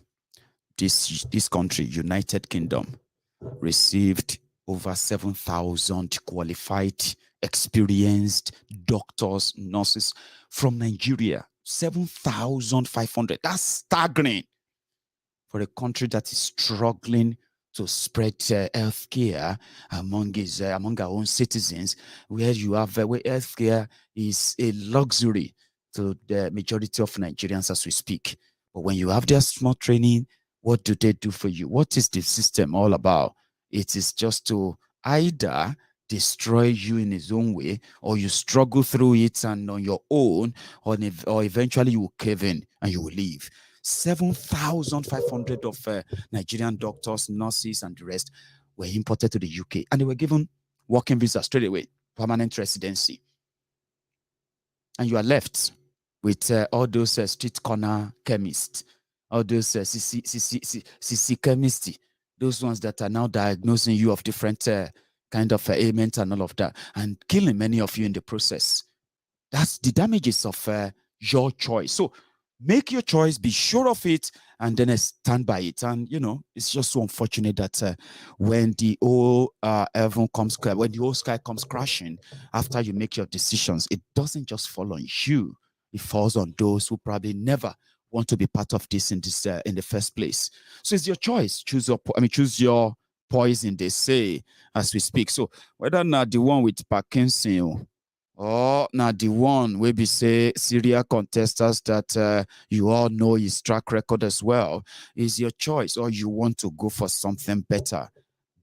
this country, United Kingdom, received over 7,000 qualified, experienced doctors, nurses from Nigeria. 7,500. That's staggering for a country that is struggling to spread healthcare among our own citizens, where you have where healthcare is a luxury to the majority of Nigerians as we speak. But when you have their small training, what do they do for you? What is the system all about? It is just to either destroy you in his own way, or you struggle through it and on your own, or eventually you will cave in and you will leave. 7,500 of Nigerian doctors, nurses, and the rest were imported to the UK, and they were given working visa straight away, permanent residency. And you are left with all those street corner chemists, all those CC chemists, those ones that are now diagnosing you of different kind of ailments and all of that, and killing many of you in the process. That's the damages of your choice. So make your choice, be sure of it, and then stand by it. And it's just so unfortunate that when the whole heaven comes, when the whole sky comes crashing after you make your decisions, it doesn't just fall on you. It falls on those who probably never want to be part of this in the first place. So it's your choice. Choose your poison, they say, as we speak. So whether not the one with Parkinson, or now the one where we say Syria contestants that you all know his track record as well, is your choice. Or you want to go for something better,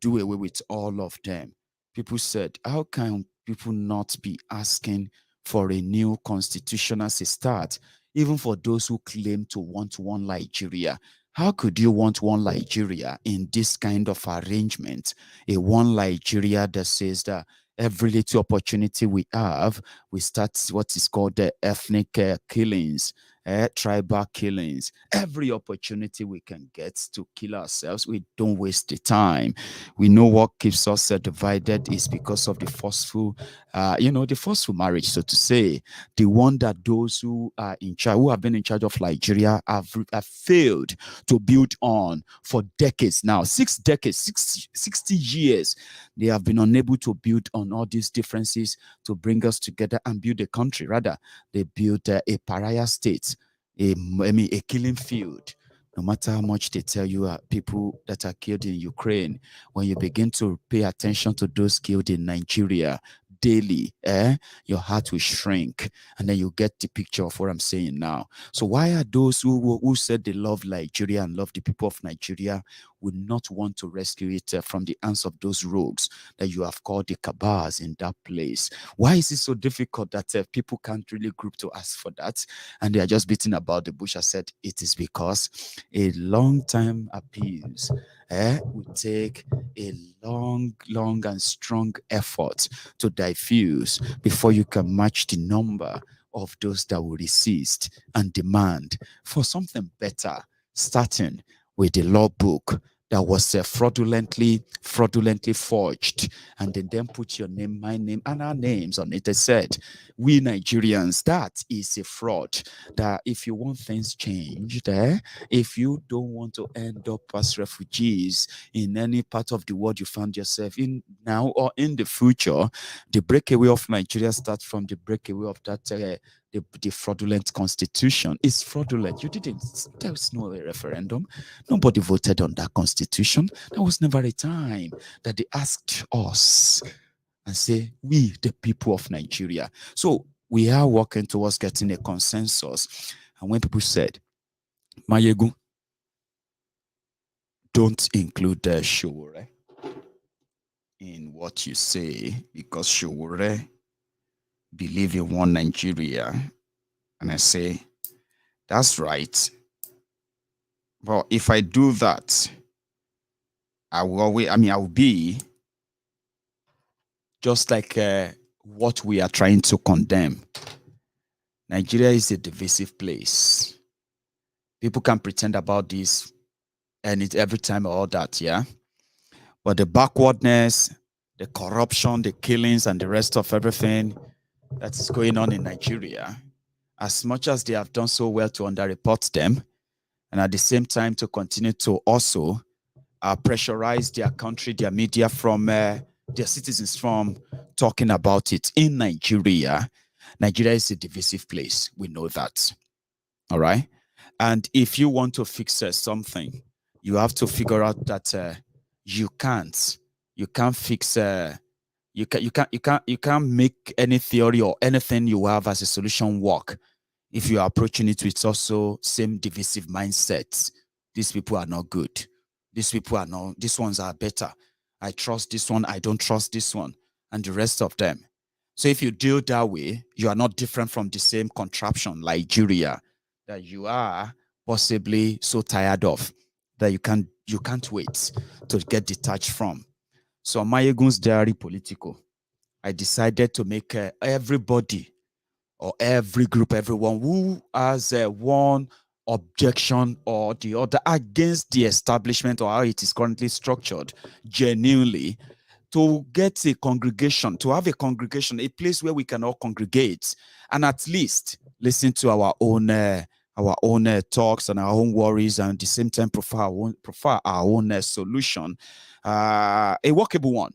do away with all of them. People said, how can people not be asking for a new constitution as a start, even for those who claim to want one Nigeria? How could you want one Nigeria in this kind of arrangement? A one Nigeria that says that every little opportunity we have, we start what is called the ethnic killings, tribal killings. Every opportunity we can get to kill ourselves, we don't waste the time. We know what keeps us divided is because of the forceful, the forceful marriage, so to say. The one that those who are in charge, who have been in charge of Nigeria, have failed to build on for decades now. 6 decades, 60 years. They have been unable to build on all these differences to bring us together and build a country. Rather, they built a pariah state, a killing field. No matter how much they tell you people that are killed in Ukraine, when you begin to pay attention to those killed in Nigeria daily, your heart will shrink, and then you get the picture of what I'm saying now. So why are those who said they love Nigeria and love the people of Nigeria would not want to rescue it from the hands of those rogues that you have called the cabals in that place? Why is it so difficult that people can't really group to ask for that, and they are just beating about the bush? I said it is because a long time appeals would take a long and strong effort to diffuse before you can match the number of those that will resist and demand for something better, starting with the law book that was fraudulently forged, and they then put your name, my name, and our names on it. They said, we Nigerians, that is a fraud. That if you want things changed, if you don't want to end up as refugees in any part of the world you found yourself in now or in the future, the breakaway of Nigeria starts from the breakaway of that the fraudulent constitution. It's fraudulent. You didn't. There was no referendum. Nobody voted on that constitution. There was never a time that they asked us and say, we, the people of Nigeria. So we are working towards getting a consensus. And when people said, Maiyegun, don't include the Showore in what you say, because Showore believe in one Nigeria. And I say, that's right. But if I do that, I will be just like what we are trying to condemn. Nigeria is a divisive place. People can pretend about this and it every time or all that, yeah? But the backwardness, the corruption, the killings, and the rest of everything that is going on in Nigeria, as much as they have done so well to underreport them, and at the same time to continue to also pressurize their country, their media from their citizens from talking about it in Nigeria. Nigeria is a divisive place. We know that. All right. And if you want to fix something, you have to figure out that you can't fix you can't make any theory or anything you have as a solution work if you are approaching it with also same divisive mindsets. These people are not good. These people are not, these ones are better. I trust this one, I don't trust this one, and the rest of them. So if you deal that way, you are not different from the same contraption, Nigeria, that you are possibly so tired of that you can't wait to get detached from. So Maiyegun's diary Politico, I decided to make everybody or every group, everyone who has one objection or the other against the establishment or how it is currently structured, genuinely, to get a congregation, to have a congregation, a place where we can all congregate and at least listen to our own talks and our own worries, and at the same time prefer our own solution, a workable one.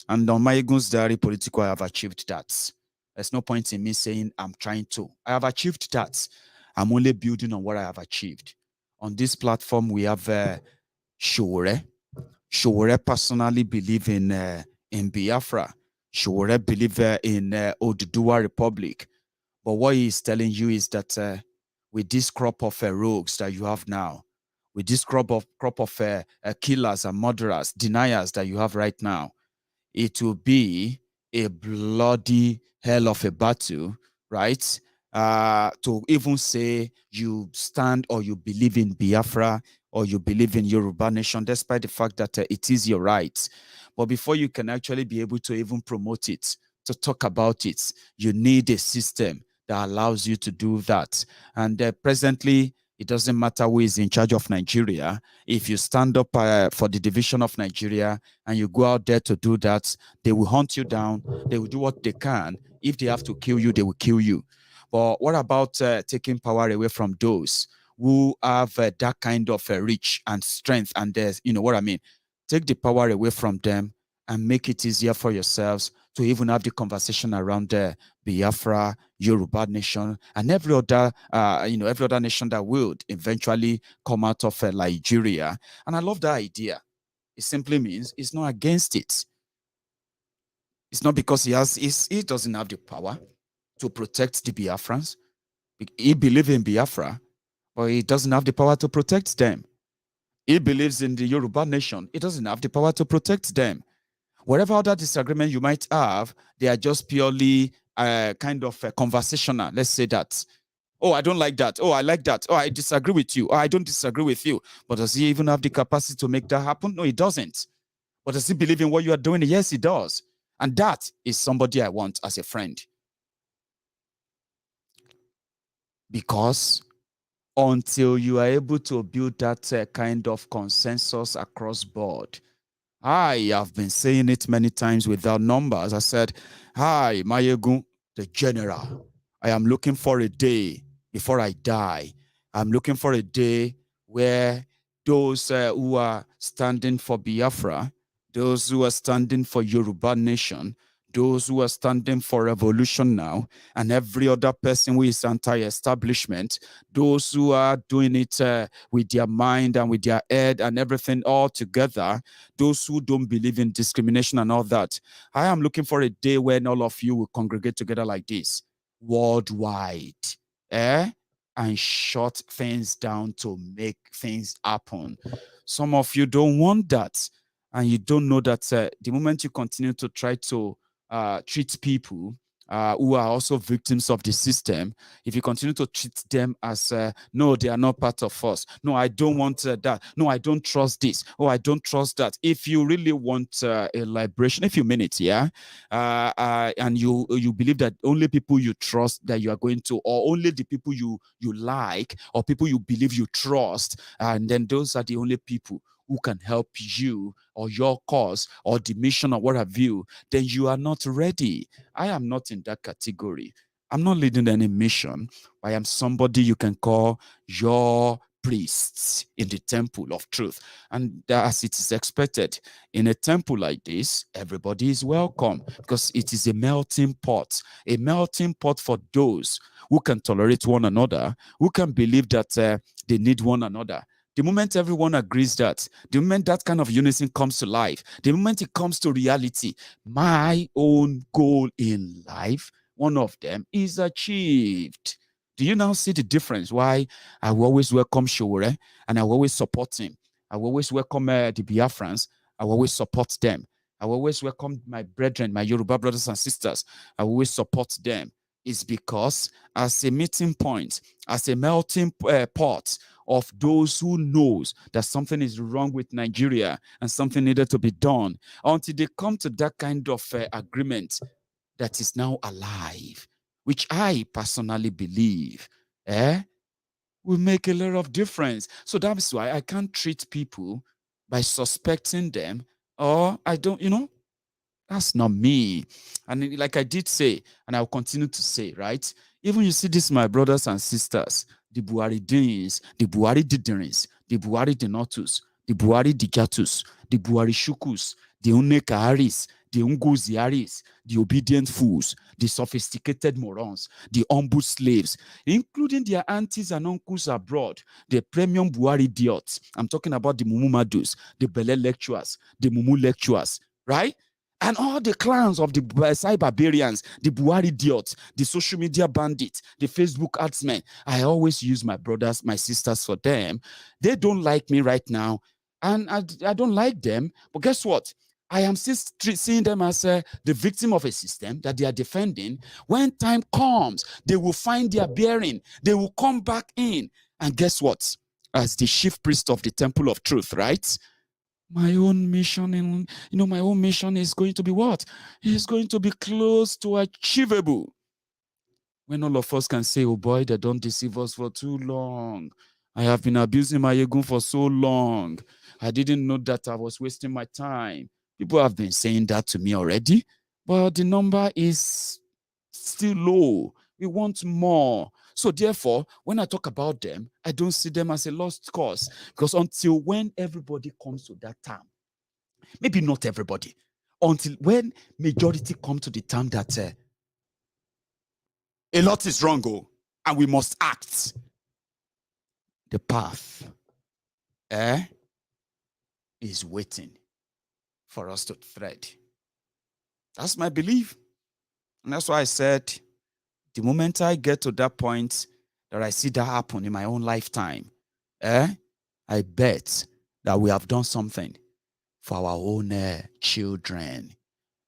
And on Maiyegun's diary Politico, I have achieved that. There's no point in me saying I'm trying to. I have achieved that. I'm only building on what I have achieved. On this platform, we have Showore. Showore personally believe in Biafra. Showore believe in Oduduwa Republic. But what he is telling you is that with this crop of rogues that you have now, with this crop of killers and murderers, deniers that you have right now, it will be a bloody hell of a battle, right? To even say you stand or you believe in Biafra or you believe in Yoruba nation, despite the fact that it is your right. But before you can actually be able to even promote it, to talk about it, you need a system that allows you to do that. And presently, it doesn't matter who is in charge of Nigeria. If you stand up for the division of Nigeria and you go out there to do that, they will hunt you down. They will do what they can. If they have to kill you, they will kill you. But what about taking power away from those who have that kind of reach and strength? And you know what I mean? Take the power away from them and make it easier for yourselves to even have the conversation around Biafra, Yoruba nation, and every other nation that will eventually come out of Nigeria. And I love that idea. It simply means it's not against it. It's not because he doesn't have the power to protect the Biafrans. He believes in Biafra, but he doesn't have the power to protect them. He believes in the Yoruba nation. He doesn't have the power to protect them. Whatever other disagreement you might have, they are just purely kind of conversational. Let's say that. Oh, I don't like that. Oh, I like that. Oh, I disagree with you. Oh, I don't disagree with you. But does he even have the capacity to make that happen? No, he doesn't. But does he believe in what you are doing? Yes, he does. And that is somebody I want as a friend. Because until you are able to build that kind of consensus across board, I have been saying it many times without numbers. I said, hi, Maiyegun, the general. I am looking for a day before I die. I'm looking for a day where those who are standing for Biafra, those who are standing for Yoruba nation, those who are standing for revolution now, and every other person who is anti-establishment, those who are doing it with their mind and with their head and everything all together, those who don't believe in discrimination and all that. I am looking for a day when all of you will congregate together like this, worldwide, and shut things down to make things happen. Some of you don't want that, and you don't know that the moment you continue to try to treat people who are also victims of the system, if you continue to treat them as, no, they are not part of us. No, I don't want that. No, I don't trust this. Oh, I don't trust that. If you really want a liberation, if you mean it, yeah, and you believe that only people you trust that you are going to, or only the people you like, or people you believe you trust, and then those are the only people who can help you or your cause or the mission or what have you, then you are not ready. I am not in that category. I'm not leading any mission. I am somebody you can call your priests in the temple of truth. And as it is expected, in a temple like this, everybody is welcome because it is a melting pot for those who can tolerate one another, who can believe that they need one another. The moment everyone agrees that, the moment that kind of unison comes to life, the moment it comes to reality, my own goal in life, one of them, is achieved. Do you now see the difference? Why I will always welcome Showore and I will always support him. I will always welcome the Biafrans. I will always support them. I will always welcome my brethren, my Yoruba brothers and sisters. I will always support them. It's because as a meeting point, as a melting pot of those who knows that something is wrong with Nigeria and something needed to be done, until they come to that kind of agreement that is now alive, which I personally believe will make a lot of difference. So that's why I can't treat people by suspecting them, or I don't, that's not me. And like I did say, and I'll continue to say, right? Even you see this, my brothers and sisters, the Buhari Dins, the Buhari Diderins, the Buhari Denotus, the Buhari Digatus, the Buhari Shukus, the Unekaharis, the Ungoziaris, the obedient fools, the sophisticated morons, the humble slaves, including their aunties and uncles abroad, the premium Buhari idiots. I'm talking about the Mumu Madus, the Bele lecturers, the Mumu lecturers, right? And all the clans of the cyberbarians, the Buhari idiots, the social media bandits, the Facebook adsmen. I always use my brothers, my sisters for them. They don't like me right now, and I don't like them. But guess what? I am still seeing them as the victim of a system that they are defending. When time comes, they will find their bearing. They will come back in. And guess what? As the chief priest of the temple of truth, right? My own mission, my own mission is going to be what? It's going to be close to achievable. When all of us can say, oh boy, they don't deceive us for too long. I have been abusing Maiyegun for so long. I didn't know that I was wasting my time. People have been saying that to me already, but the number is still low. We want more. So therefore, when I talk about them, I don't see them as a lost cause, because until when everybody comes to that term, maybe not everybody, until when majority come to the term that a lot is wrong, and we must act, the path is waiting for us to tread. That's my belief. And that's why I said, the moment I get to that point that I see that happen in my own lifetime, I bet that we have done something for our own children.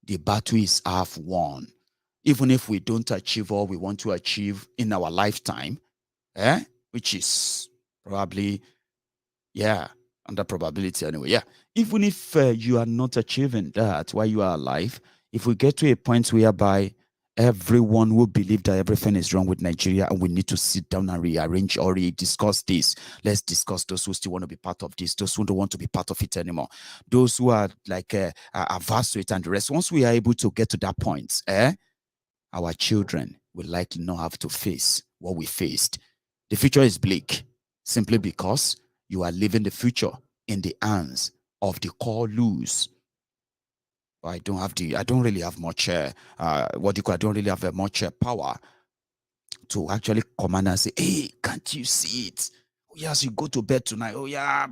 The battle is half won. Even if we don't achieve all we want to achieve in our lifetime, which is probably, under probability anyway, even if you are not achieving that while you are alive, if we get to a point whereby everyone will believe that everything is wrong with Nigeria and we need to sit down and rearrange or discuss this. Let's discuss those who still want to be part of this, those who don't want to be part of it anymore, those who are like averse to it and the rest. Once we are able to get to that point, our children will likely not have to face what we faced. The future is bleak simply because you are living the future in the hands of the call loose. I don't really have much, I don't really have much power to actually command and say, hey, can't you see it? Oh, yes, you go to bed tonight. Oh, yeah,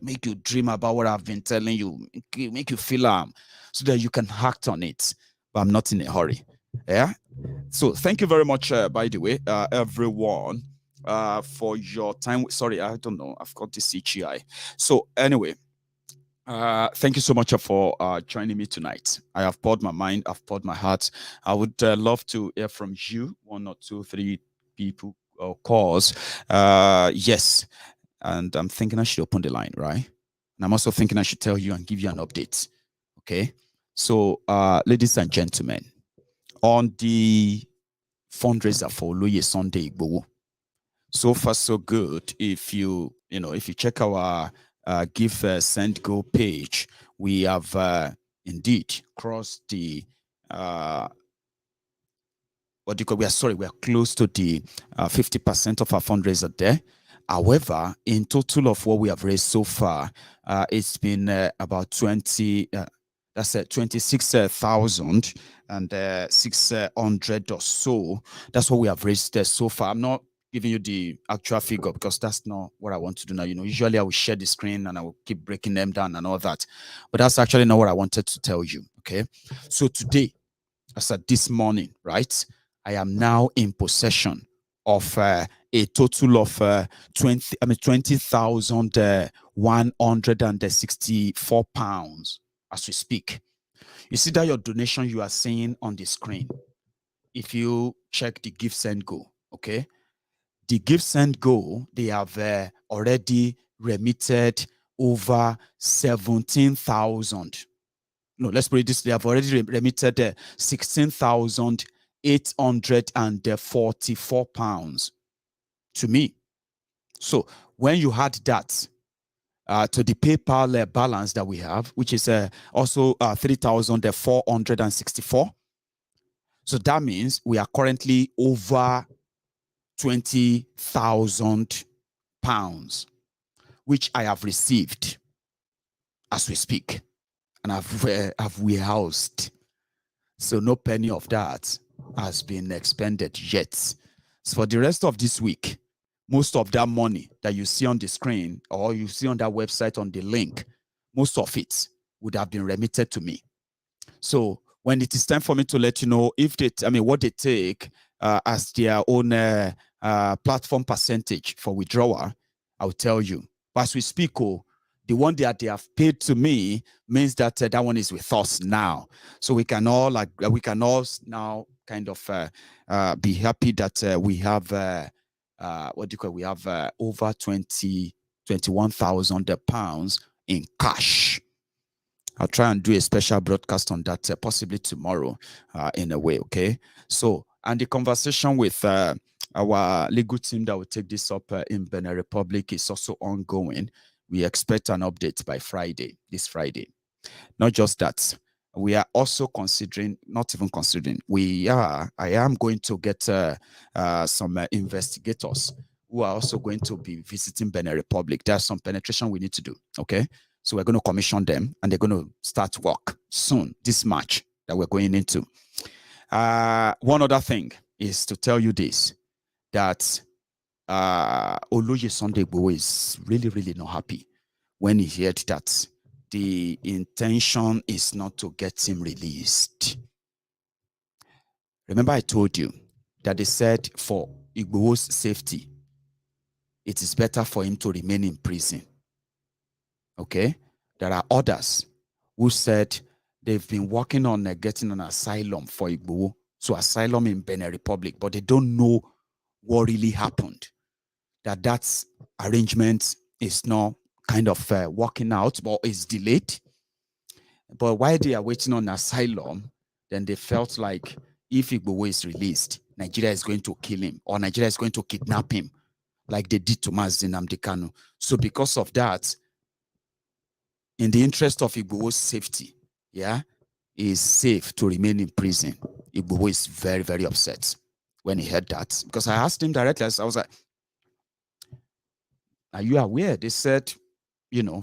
make you dream about what I've been telling you, make you feel so that you can act on it. But I'm not in a hurry. Yeah. So thank you very much, by the way, everyone, for your time. Sorry, I don't know. I've got this CGI. So anyway, thank you so much for joining me tonight. I have poured my mind, I've poured my heart. I would love to hear from you, 1 or 2, 3 people or calls. Yes, and I'm thinking I should open the line, right? And I'm also thinking I should tell you and give you an update. Okay, so ladies and gentlemen, on the fundraiser for Oloye Sunday Igboho, so far so good. If you check our give send go page, we have indeed crossed the we are close to the 50% of our fundraiser there. However, in total of what we have raised so far, it's been about 26,600 or so. That's what we have raised there so far. I'm not giving you the actual figure because that's not what I want to do now. Usually I will share the screen and I will keep breaking them down and all that. But that's actually not what I wanted to tell you. Okay. So today, as at this morning, right, I am now in possession of a total of 20,164 pounds as we speak. You see that your donation you are seeing on the screen. If you check the Give Send Go, okay, the Give Send Go, they have already remitted over 17,000. No, let's put it this: they have already remitted 16,844 pounds to me. So when you add that to the PayPal balance that we have, which is also 3,464, so that means we are currently over 20,000 pounds, which I have received as we speak, and I've warehoused. So no penny of that has been expended yet. So for the rest of this week, most of that money that you see on the screen or you see on that website on the link, most of it would have been remitted to me. So when it is time for me to let you know if what they take as their own platform percentage for withdrawal, I'll tell you. But as we speak, the one that they have paid to me means that that one is with us now. So we can all now kind of be happy that we have we have over 21,000 pounds in cash. I'll try and do a special broadcast on that possibly tomorrow in a way, okay? So, and the conversation with our legal team that will take this up in Benin Republic is also ongoing. We expect an update by this Friday. Not just that, we are also considering, I am going to get some investigators who are also going to be visiting Benin Republic. There's some penetration we need to do, okay? So we're going to commission them and they're going to start work soon, this March that we're going into. One other thing is to tell you this, that Oloye Sunday Igboho is really, really not happy when he heard that the intention is not to get him released. Remember I told you that they said for Igboho's safety, it is better for him to remain in prison. Okay? There are others who said they've been working on getting an asylum for Igboho. So asylum in Benin Republic, but they don't know what really happened. That arrangement is not kind of working out, but is delayed. But while they are waiting on asylum, then they felt like if Igboho is released, Nigeria is going to kill him or Nigeria is going to kidnap him, like they did to Mazi Nnamdi Kanu. So because of that, in the interest of Igboho's safety, yeah, is safe to remain in prison. Igboho is very, very upset when he heard that, because I asked him directly. I was like, "Are you aware?" They said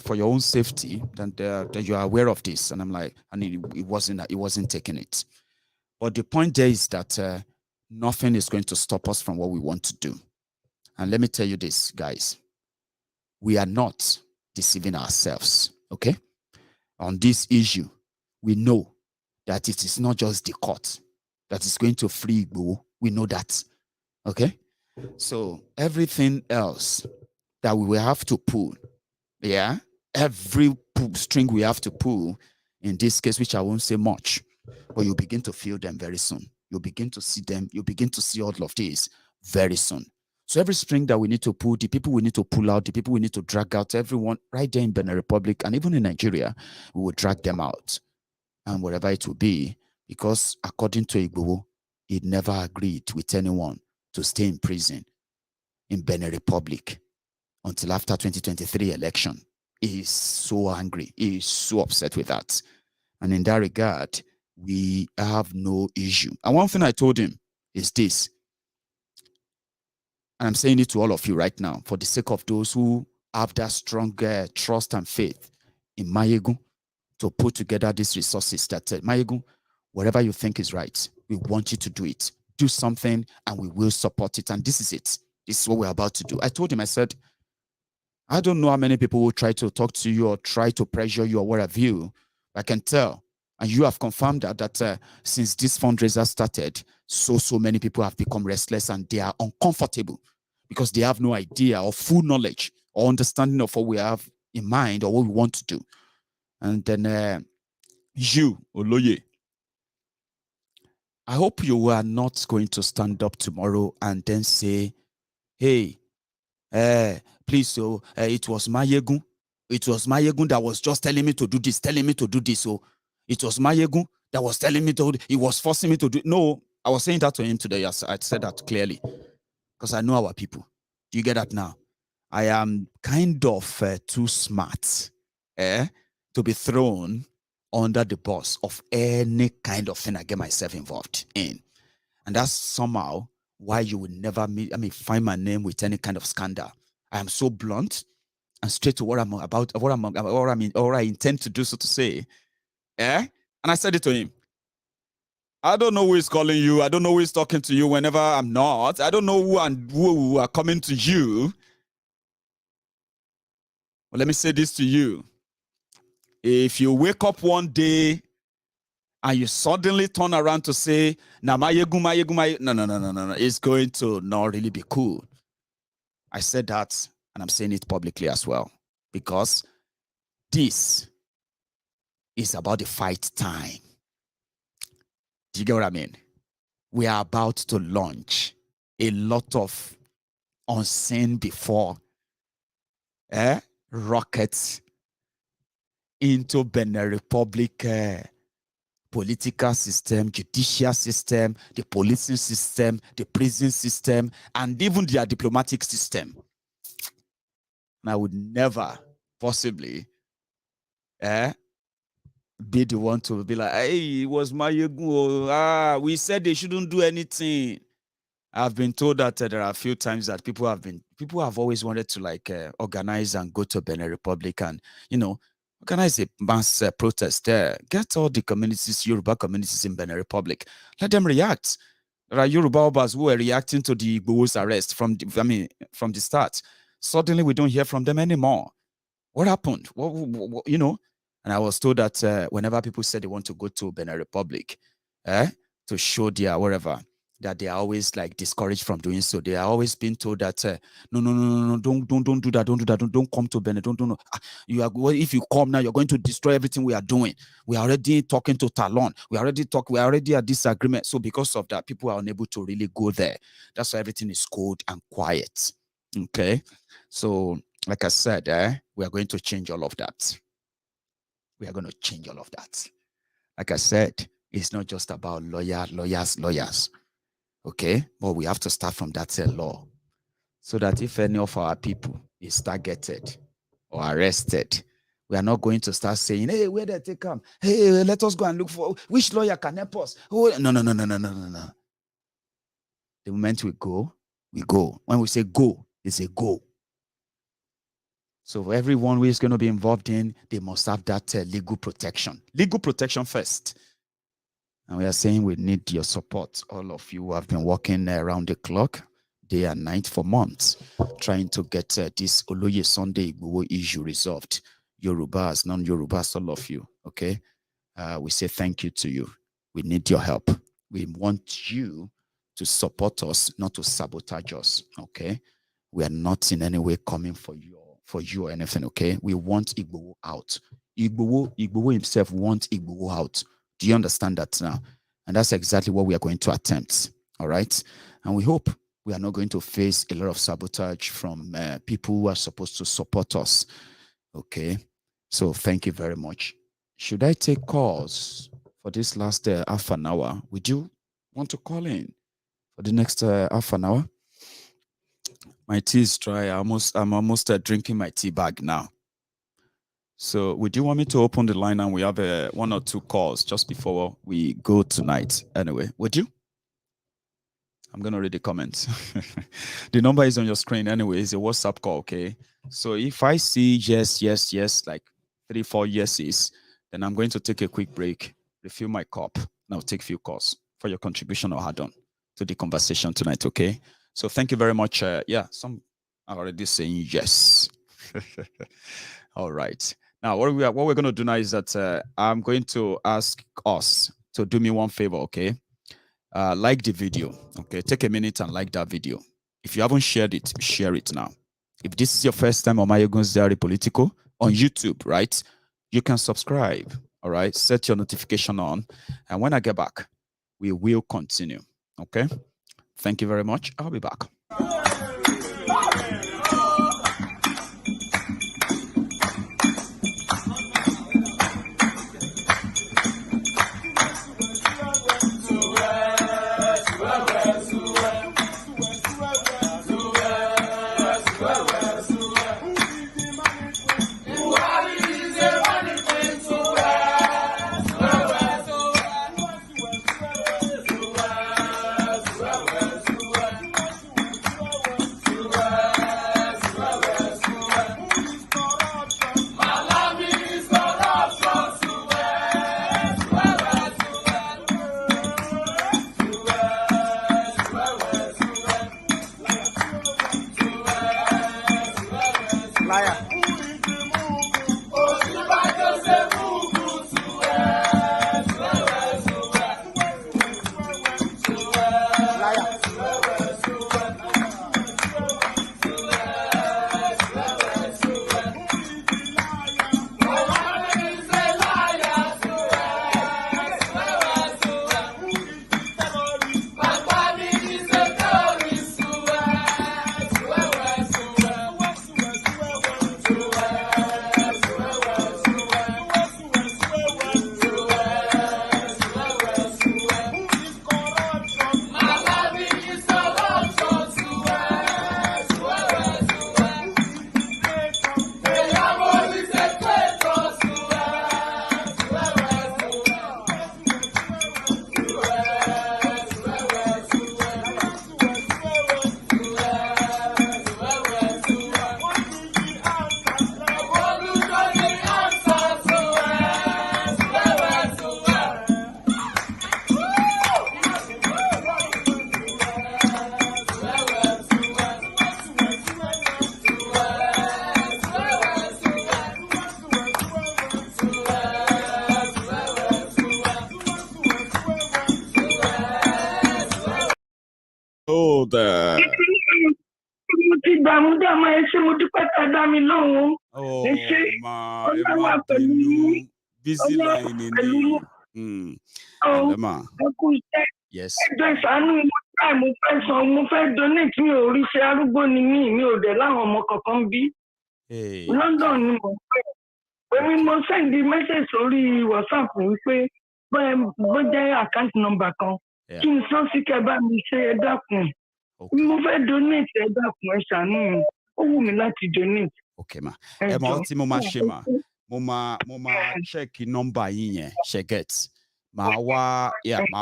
for your own safety, that you are aware of this. And I'm like, and it wasn't taking it. But the point there is that nothing is going to stop us from what we want to do. And let me tell you this, guys. We are not deceiving ourselves, okay? On this issue, we know that it is not just the court that is going to free Igbo. We know that, okay? So everything else that we will have to pull, every string we have to pull in this case, which I won't say much, but you'll begin to feel them very soon. You'll begin to see them. You'll begin to see all of this very soon. So every string that we need to pull, the people we need to pull out, the people we need to drag out, everyone right there in Benin Republic and even in Nigeria, we will drag them out. And wherever it will be, because according to Igbo, he never agreed with anyone to stay in prison in Benin Republic until after 2023 election. He is so angry. He is so upset with that. And in that regard, we have no issue. And one thing I told him is this, and I'm saying it to all of you right now, for the sake of those who have that strong trust and faith in Maiyegun to put together these resources that Maiyegun, whatever you think is right, we want you to do it. Do something and we will support it. And this is it. This is what we're about to do. I told him, I said, I don't know how many people will try to talk to you or try to pressure you or what have you. I can tell. And you have confirmed that since this fundraiser started, so many people have become restless and they are uncomfortable because they have no idea or full knowledge or understanding of what we have in mind or what we want to do. And then you, Oloye, I hope you are not going to stand up tomorrow and then say, hey, please, so it was Maiyegun. It was Maiyegun that was just telling me to do this, So it was Maiyegun that was telling me to, he was forcing me to do. No, I was saying that to him today. I said that clearly because I know our people. Do you get that now? I am kind of too smart to be thrown under the bus of any kind of thing I get myself involved in. And that's somehow why you will never find my name with any kind of scandal. I am so blunt and straight to what I'm about, what I intend to do, so to say. And I said it to him. I don't know who is calling you. I don't know who is talking to you whenever I'm not. I don't know who are coming to you. Well, let me say this to you. If you wake up one day and you suddenly turn around to say, no, it's going to not really be cool. I said that, and I'm saying it publicly as well, because this is about the fight time. Do you get what I mean? We are about to launch a lot of unseen before rockets into Benin Republic political system, judicial system, the policing system, the prison system, and even their diplomatic system. And I would never possibly be the one to be like, hey, it was Maiyegun. We said they shouldn't do anything. I've been told that there are a few times that people have always wanted to organize and go to Benin Republic and, organize a mass protest there. Get all the communities, Yoruba communities in Benin Republic. Let them react. There are Yoruba Obas who are reacting to the Igbo's arrest from the start. Suddenly, we don't hear from them anymore. What happened? What, And I was told that whenever people said they want to go to Benin Republic, to show their wherever, that they are always discouraged from doing so. They are always being told that no, don't do that, don't come to Benin, don't. If you come now, you're going to destroy everything we are doing. We are already talking to Talon. We are already at this agreement. So because of that, people are unable to really go there. That's why everything is cold and quiet. Okay, so like I said, we are going to change all of that. We are going to change all of that. Like I said, it's not just about lawyers. Okay, but we have to start from that law, so that if any of our people is targeted or arrested, we are not going to start saying, hey, where did they come? Hey, let us go and look for which lawyer can help us. Oh, no. The moment we go. When we say go, it's a go. So everyone who is going to be involved in, they must have that legal protection. Legal protection first. And we are saying we need your support. All of you who have been working around the clock, day and night for months, trying to get this Oloye Sunday Igboho issue resolved. Yorubas, non-Yorubas, all of you, okay? We say thank you to you. We need your help. We want you to support us, not to sabotage us, okay? We are not in any way coming for you or anything, okay? We want Igboho out. Igboho himself wants Igboho out. Do you understand that now? And that's exactly what we are going to attempt, all right? And we hope we are not going to face a lot of sabotage from people who are supposed to support us, okay? So thank you very much. Should I take calls for this last half an hour? Would you want to call in for the next half an hour? My tea is dry. I'm almost drinking my tea bag now. So would you want me to open the line and we have one or two calls just before we go tonight? Anyway, would you? I'm going to read the comments. The number is on your screen anyway. It's a WhatsApp call, okay? So if I see yes, like 3-4 yeses, then I'm going to take a quick break, refill my cup, and I'll take a few calls for your contribution or add-on to the conversation tonight, okay? So thank you very much. Yeah, some are already saying yes. All right. Now, what we're going to do now is that I'm going to ask us to do me one favor, okay? Like the video, okay? Take a minute and like that video. If you haven't shared it, share it now. If this is your first time on Maiyegun General Politico on YouTube, right? You can subscribe, all right? Set your notification on. And when I get back, we will continue, okay? Thank you very much. I'll be back. Oh, there. Busy line in yes. Hey. London, when we send the message sorry WhatsApp, we say, but their account number come. King Sansika ba mi say edakun. Mo fẹ́ donate edakun ẹ ṣàánú mi. Ó wù mí láti donate. Okay ma. Ẹ mọ̀ tí mo máa ṣe ma. Mo máa check number yín yẹn, ṣe get. Màá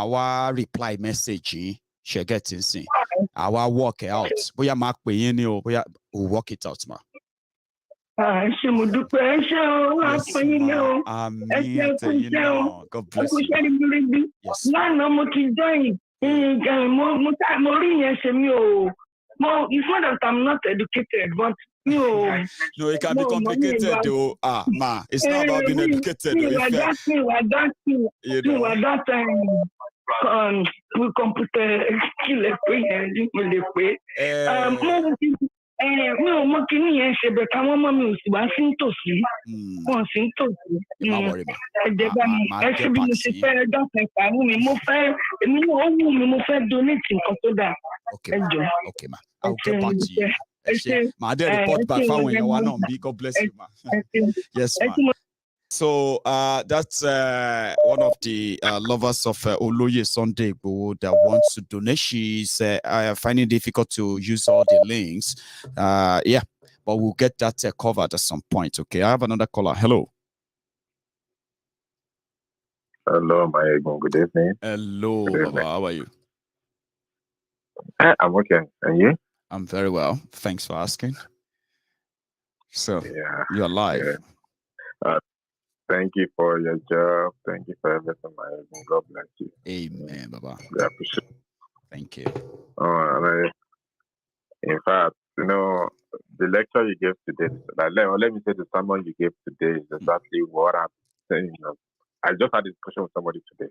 wá reply message yín, ṣe get nsìn. Àwa work it out. Bóyá máa pè yín ni o, bóyá we'll work it out ma. ṣé mo dúpẹ́ ẹ ṣé o àpọ̀yìn lé o ẹ ṣé kú iṣẹ́ o God ẹ bless kú you. iṣẹ́ ribiribi lánàá mo ti join mo rí yẹn ṣe mi ò it's not that I'm not educated but mi ò No, it can be complicated though. Ma, it's not about being educated. mi wà that computer kílẹ̀ pé yẹn ní mo lè pé mi ò mọ kíní yẹn ṣe bẹ̀ káwọn ọmọ mi ò sì wá sí nítòsí wọn sì ń tòsí ẹ̀jẹ̀ bá mi ẹ ṣe bí mo ṣe fẹ́ ẹjọ́ kẹta wù mí mo fẹ́ èmi náà ó wù mí mo fẹ́ donate nǹkan tó dáa ẹ jọ Okay, ma. I'll get back to you. Ma, I report back when you want to be. God bless you, ma. Yes, ma. So that's one of the lovers of Oloye Sunday Igboho that wants to donate. She's finding it difficult to use all the links. Yeah, but we'll get that covered at some point. Okay, I have another caller. Hello. Hello, Maiyegun. Good evening. Hello, Good evening. Baba. How are you? I'm okay. And you? I'm very well. Thanks for asking. So, yeah, you're live. Yeah. Thank you for your job. Thank you for everything, Maiyegun. God bless you. Amen, Baba. I appreciate it. Thank you. In fact, you know, the lecture you gave today, let me say the sermon you gave today is exactly what I'm saying. I just had a discussion with somebody today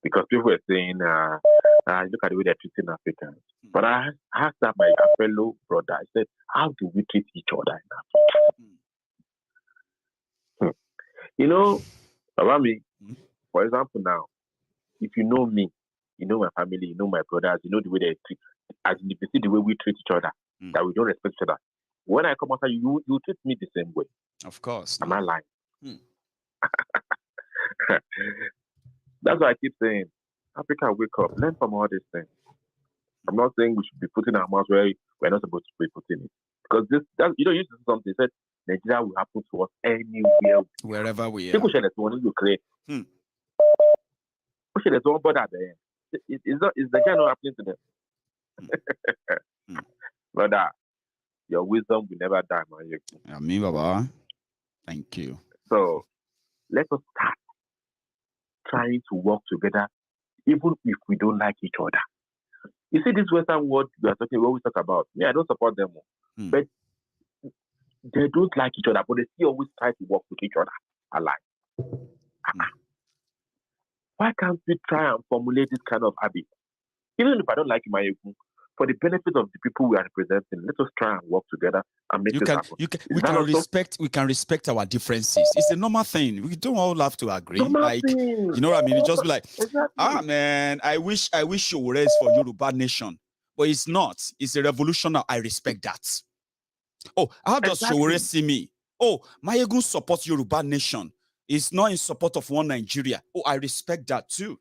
because people were saying, look at the way they're treating Africans. But I asked that my fellow brother, I said, how do we treat each other in Africa? You know, about me, for example, now, if you know me, you know my family, you know my brothers, you know the way they treat, as you see the way we treat each other, that we don't respect each other. When I come outside, you treat me the same way. Of course. Am I lying? That's why I keep saying, Africa, wake up, learn from all these things. I'm not saying we should be putting our mouths where we're not supposed to be putting it. Because you know, you said something, said Nigeria will happen to us anywhere. Wherever we are. People should have wanted to create. People should have one bother there. It's Nigeria not happening to them. Brother, your wisdom will never die, man. Amen, Baba. Thank you. So let us start trying to work together, even if we don't like each other. You see, this Western world we are talking, what we talk about. I don't support them, but they don't like each other, but they still always try to work with each other alike. Why can't we try and formulate this kind of habit? Even if I don't like Maiyegun, for the benefit of the people we are representing, let us try and work together and make it happen. We can respect our differences. It's a normal thing. We don't all have to agree. You know what I mean? It's just be like, man, I wish you were raised for Yoruba nation, but it's not. It's a revolution now. I respect that. Oh, how does Showore see me? Oh, Maiyegun supports Yoruba nation. It's not in support of one Nigeria. Oh, I respect that too.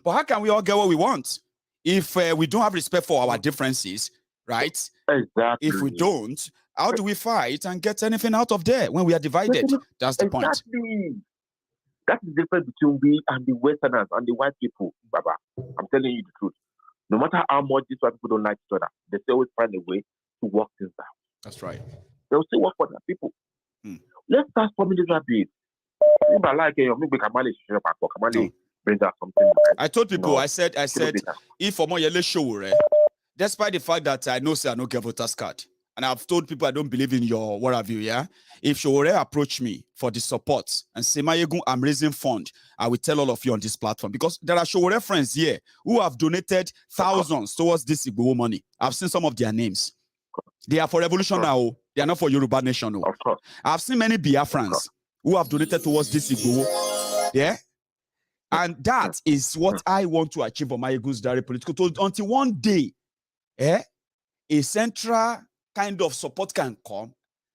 But how can we all get what we want if we don't have respect for our differences, right? Exactly. If we don't, how do we fight and get anything out of there when we are divided? That's the point. That's the difference between we and the Westerners and the white people, Baba. I'm telling you the truth. No matter how much these white people don't like each other, they still always find a way to work things out. That's right. They'll still work for their people. Let's start forming this habit. If I like it, maybe Kamali brings out something. Right? I told people, I said, if for more yellow show, despite the fact that I know I don't get voters card, and I've told people I don't believe in your what have you, yeah. If Showore approach me for the support and say, Maiyegun, I'm raising fund, I will tell all of you on this platform because there are Showore friends here who have donated thousands towards this Igboho money. I've seen some of their names. They are for revolution now. They are not for Yoruba nation. No. I've seen many Biafrans who have donated towards this Igboho. Yeah. And that is what I want to achieve on Maiyegun's Diary Political. Until one day, a central kind of support can come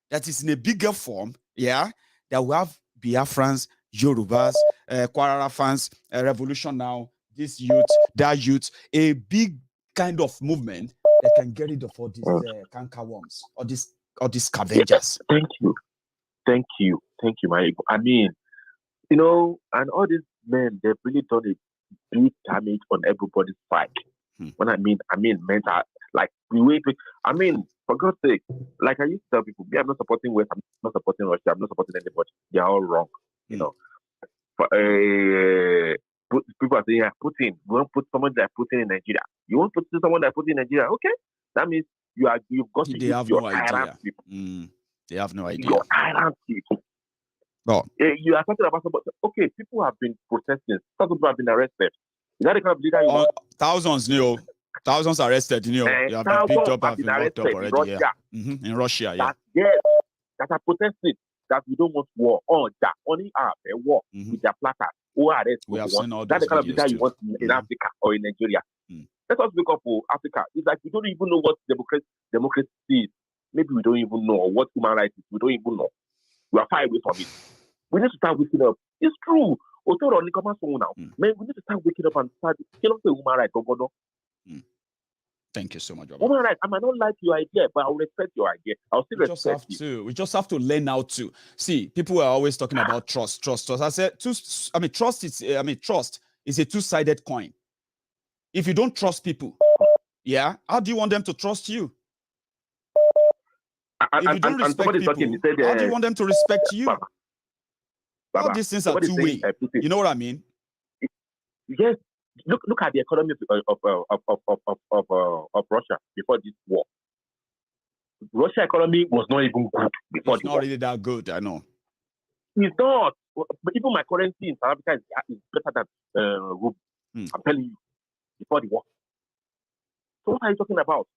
that is in a bigger form, that we have Biafrans, Yorubas, Kwarara fans, Revolution Now, this youth, that youth, a big kind of movement that can get rid of all these canker worms, or these scavengers. Thank you, Maiyegun. I mean, you know, and all these men, they've really done a big damage on everybody's side. When I mean mental, like the way, I mean, For God's sake, like I used to tell people, I'm not supporting West, I'm not supporting Russia, I'm not supporting anybody. They are all wrong, you know. For, people are saying, Putin, we won't put someone like Putin in Nigeria. You won't put someone like Putin in Nigeria, okay? That means you've got to use your tyrant people. They have no idea. Your tyrant people. Oh. You are talking about somebody. Okay, people have been protesting. Some people have been arrested. Is that the kind of leader you want? Thousands, Neil. Thousands arrested, you know. You have been picked up and been locked up already. In Russia. Yeah. In Russia, yeah. That are protesting that we don't want war. That only have a war with their placards. Who arrest we have seen all that's the kind of leader you want in Africa or in Nigeria. Let us wake up for Africa. It's like we don't even know what democracy is. Maybe we don't even know what human rights is. We don't even know. We are far away from it. We need to start waking up. It's true. Man, we need to start waking up and start killing the human rights. Thank you so much, Baba. Human rights. I might not like your idea, but I'll respect your idea. I'll still respect you. We just have to learn how to see. People are always talking about trust. I said, trust is a two-sided coin. If you don't trust people, how do you want them to trust you? If you don't respect people, how do you want them to respect you? All these things are two-way. You know what I mean? Yes. Look at the economy of Russia before this war. Russia economy was not even good before. It's not really that good, I know. It's not. But even my currency in South Africa is better than ruble. I'm telling you, before the war. So what are you talking about?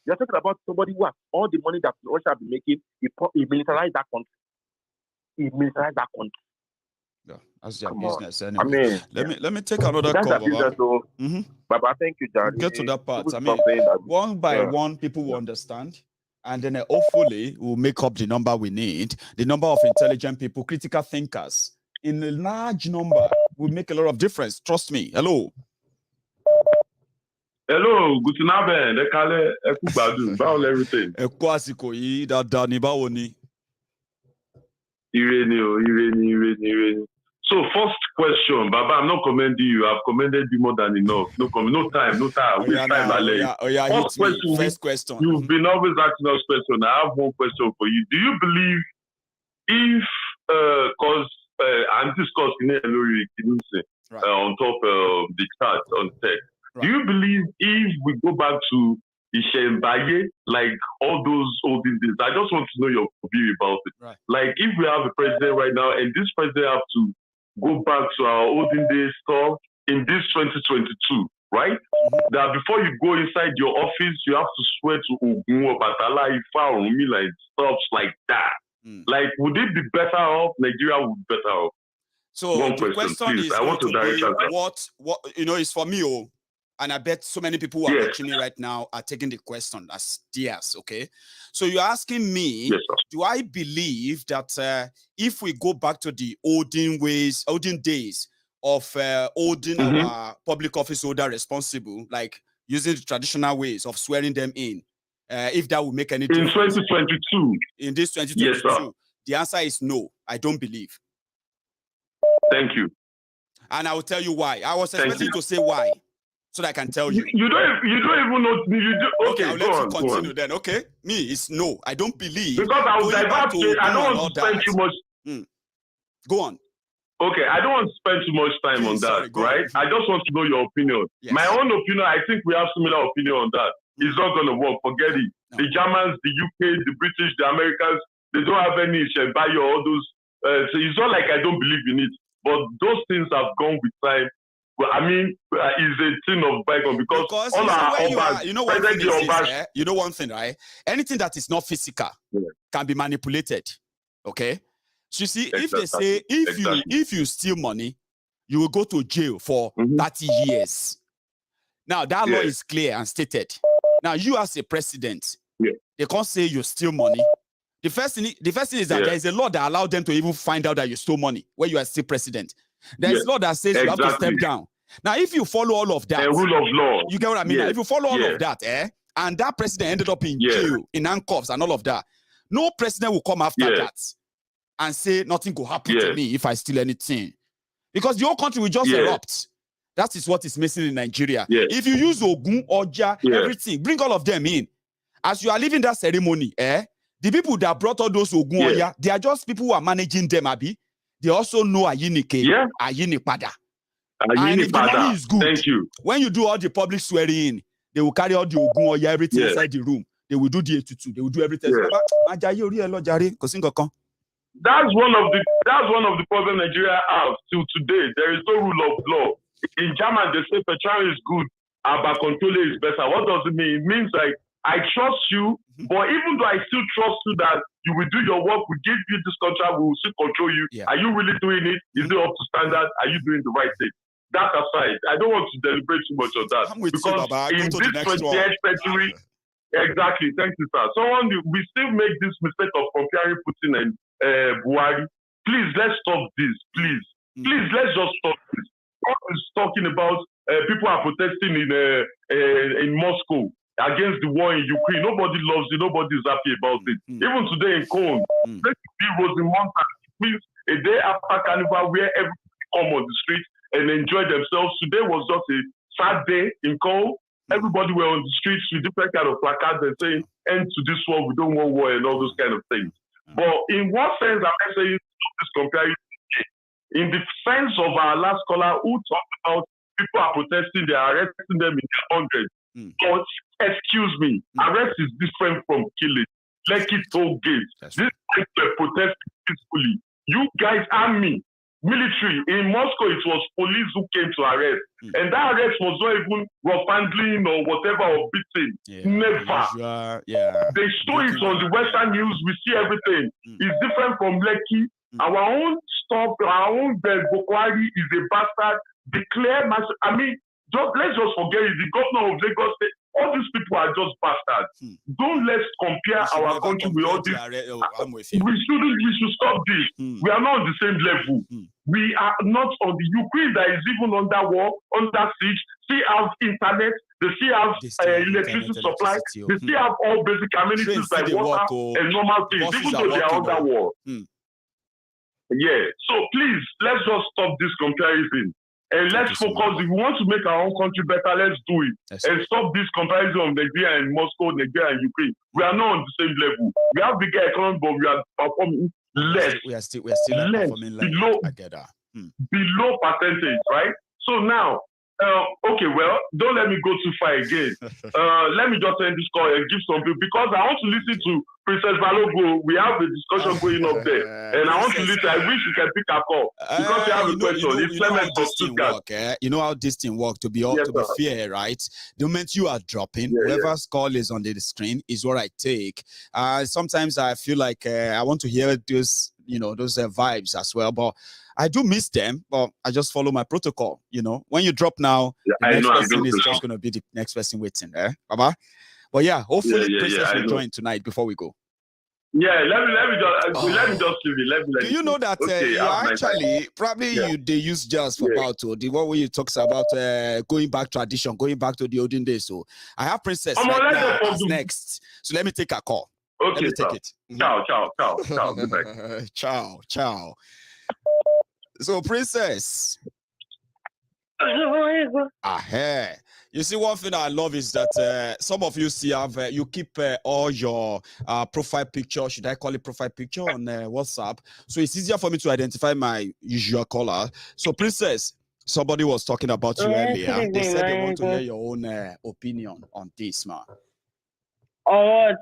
You're talking about somebody who has all the money that Russia has been making. He militarized that country. Yeah, that's their business anyway. I mean, let me take another call. Baba, thank you, Daddy. Get to that part. I mean, one by one, people will understand, and then hopefully we'll make up the number we need. The number of intelligent people, critical thinkers, in a large number, will make a lot of difference. Trust me. Hello. Hello, good night, Ekale, Ekubadu, báwo everything. Ekwasiko yi dadani báwo ni. Irene. So first question, Baba, I'm not commending you. I've commended you more than enough. No time. First question. You've been always asking us questions. I have one question for you. Do you believe if, because I'm discussing on top of the chart on tech, do you believe if we go back to Ishembaye, like all those olden days, I just want to know your view about it. Right. Like if we have a president right now and this president have to go back to our olden days stuff in this 2022, right? That before you go inside your office, you have to swear to Ogun or Batala, Ifa, or Umila, and stuff like that. Like, would it be better off? Nigeria would be better off. So the question is, I want to direct what it's for me, and I bet so many people who are watching me right now are taking the question as theirs, okay? So you're asking me, do I believe that if we go back to the olden days of holding our public office holder responsible, like using the traditional ways of swearing them in, if that will make any difference? In 2022. In this 2022, the answer is no, I don't believe. Thank you. And I will tell you why. I was expecting to say why, so that I can tell you. You don't even know. Okay, I'll let you continue then. Okay, me, it's no. I don't believe. Because I will divert to. I don't want to spend too much. Go on. Okay, I don't want to spend too much time on that, right? I just want to know your opinion. Yes. My own opinion, I think we have similar opinion on that. It's not going to work. Forget it. No. The Germans, the UK, the British, the Americans, they don't have any Shebai or all those. So it's not like I don't believe in it. But those things have gone with time. Well, I mean, it's a thing of bygone because all our you know one thing, right? Anything that is not physical can be manipulated. Okay, so you see, if they say if you steal money, you will go to jail for 30 years. Now that law is clear and stated. Now you as a president, they can't say you steal money. The first thing is that there is a law that allows them to even find out that you stole money when you are still president. There is law that says you have to step down. Now, if you follow all of that, rule of law, you get what I mean? Now, if you follow all of that, and that president ended up in jail, in handcuffs and all of that, no president will come after that and say nothing will happen to me if I steal anything. Because the whole country will just erupt. That is what is missing in Nigeria. If you use Ogun, Oja, everything, bring all of them in. As you are leaving that ceremony, the people that brought all those Ogun Oya, they are just people who are managing them, Abi. They also know Ayinike, Ayinipada. And if the money is good, thank you. When you do all the public swearing, they will carry all the Ogun Oya, everything inside the room. They will do the A22, they will do everything. That's one of the problems Nigeria has till today. There is no rule of law. In German, they say Petran is good, but control is better. What does it mean? It means like I trust you, but even though I still trust you that you will do your work, we give you this contract, we will still control you. Are you really doing it? Is it up to standard? Are you doing the right thing? That aside, I don't want to deliberate too much on that. Because in this 20th century, exactly, thank you, sir. We still make this mistake of comparing Putin and Buhari. Please, let's stop this. Please, let's just stop this. God is talking about people are protesting in Moscow against the war in Ukraine. Nobody loves it. Nobody is happy about it. Even today in Cologne, Rosenmontag, it means a day after Carnival where everybody come on the street and enjoy themselves. Today was just a sad day in Cologne. Everybody were on the streets with different kind of placards and saying, end to this war, we don't want war and all those kind of things. But in what sense am I saying this comparison? In the sense of our last caller who talked about people are protesting, they are arresting them in the hundreds. But excuse me, arrest is different from killing. Like it toll gates. This guys were protesting peacefully. You guys, army, military, in Moscow it was police who came to arrest. And that arrest was not even rough handling or whatever or beating. Never. They show it on the Western news, we see everything. It's different from Lekki. Our own stuff, our own Bokwari is a bastard. Declare massive. I mean, let's just forget it. The governor of Lagos State, all these people are just bastards. Don't let's compare our country with all this. We should stop this. We are not on the same level. We are not on the Ukraine that is even under war, under siege. Still have internet. They still have electricity supply. They still have all basic amenities like water and normal things, even though they are under war. Yeah. So please, let's just stop this comparison. And let's focus. If we want to make our own country better, let's do it. And stop this comparison of Nigeria and Moscow, Nigeria and Ukraine. We are not on the same level. We have bigger economy, but we are performing less. We are still performing less. Below percentage, right? So now, okay, well, don't let me go too far again. Let me just end this call and give some people, because I want to listen to Princess Balogo. We have the discussion going up there. And I want to listen. I wish you can pick a call. Because you have a question. You know how this thing works, to be fair, right? The moment you are dropping, whoever's call is on the screen is what I take. Sometimes I feel like I want to hear those, those vibes as well. But I do miss them, but I just follow my protocol. When you drop now, the next person is just going to be the next person waiting, Baba? But yeah, hopefully Princess will join tonight before we go. Yeah, let me just leave it. Do you know that you actually they use jazz for Balto, the one where you talks about going back tradition, going back to the olden days. So I have Princess right now as next. So let me take a call. Okay, let me take it. Ciao. Good night. Ciao. So, Princess. You see, one thing I love is that some of you you keep all your profile picture. Should I call it profile picture on WhatsApp? So it's easier for me to identify my usual caller. So, Princess, somebody was talking about you earlier. They said they want to hear your own opinion on this, man. On what?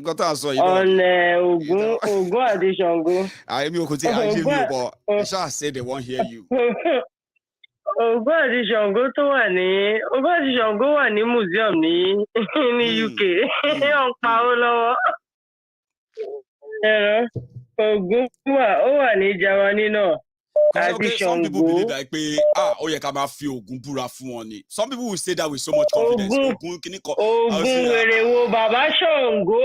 Got to answer, on Ogun Adeshango. I mean, but I shall say they won't hear you. Ogun Adeshango wà ní museum ní UK. Ó pa ó lọ́wọ́. Ogun wà ní Germany náà. Some people believe that some people will say that with so much confidence. Ogun wèrè wo Bàbá Ṣàngó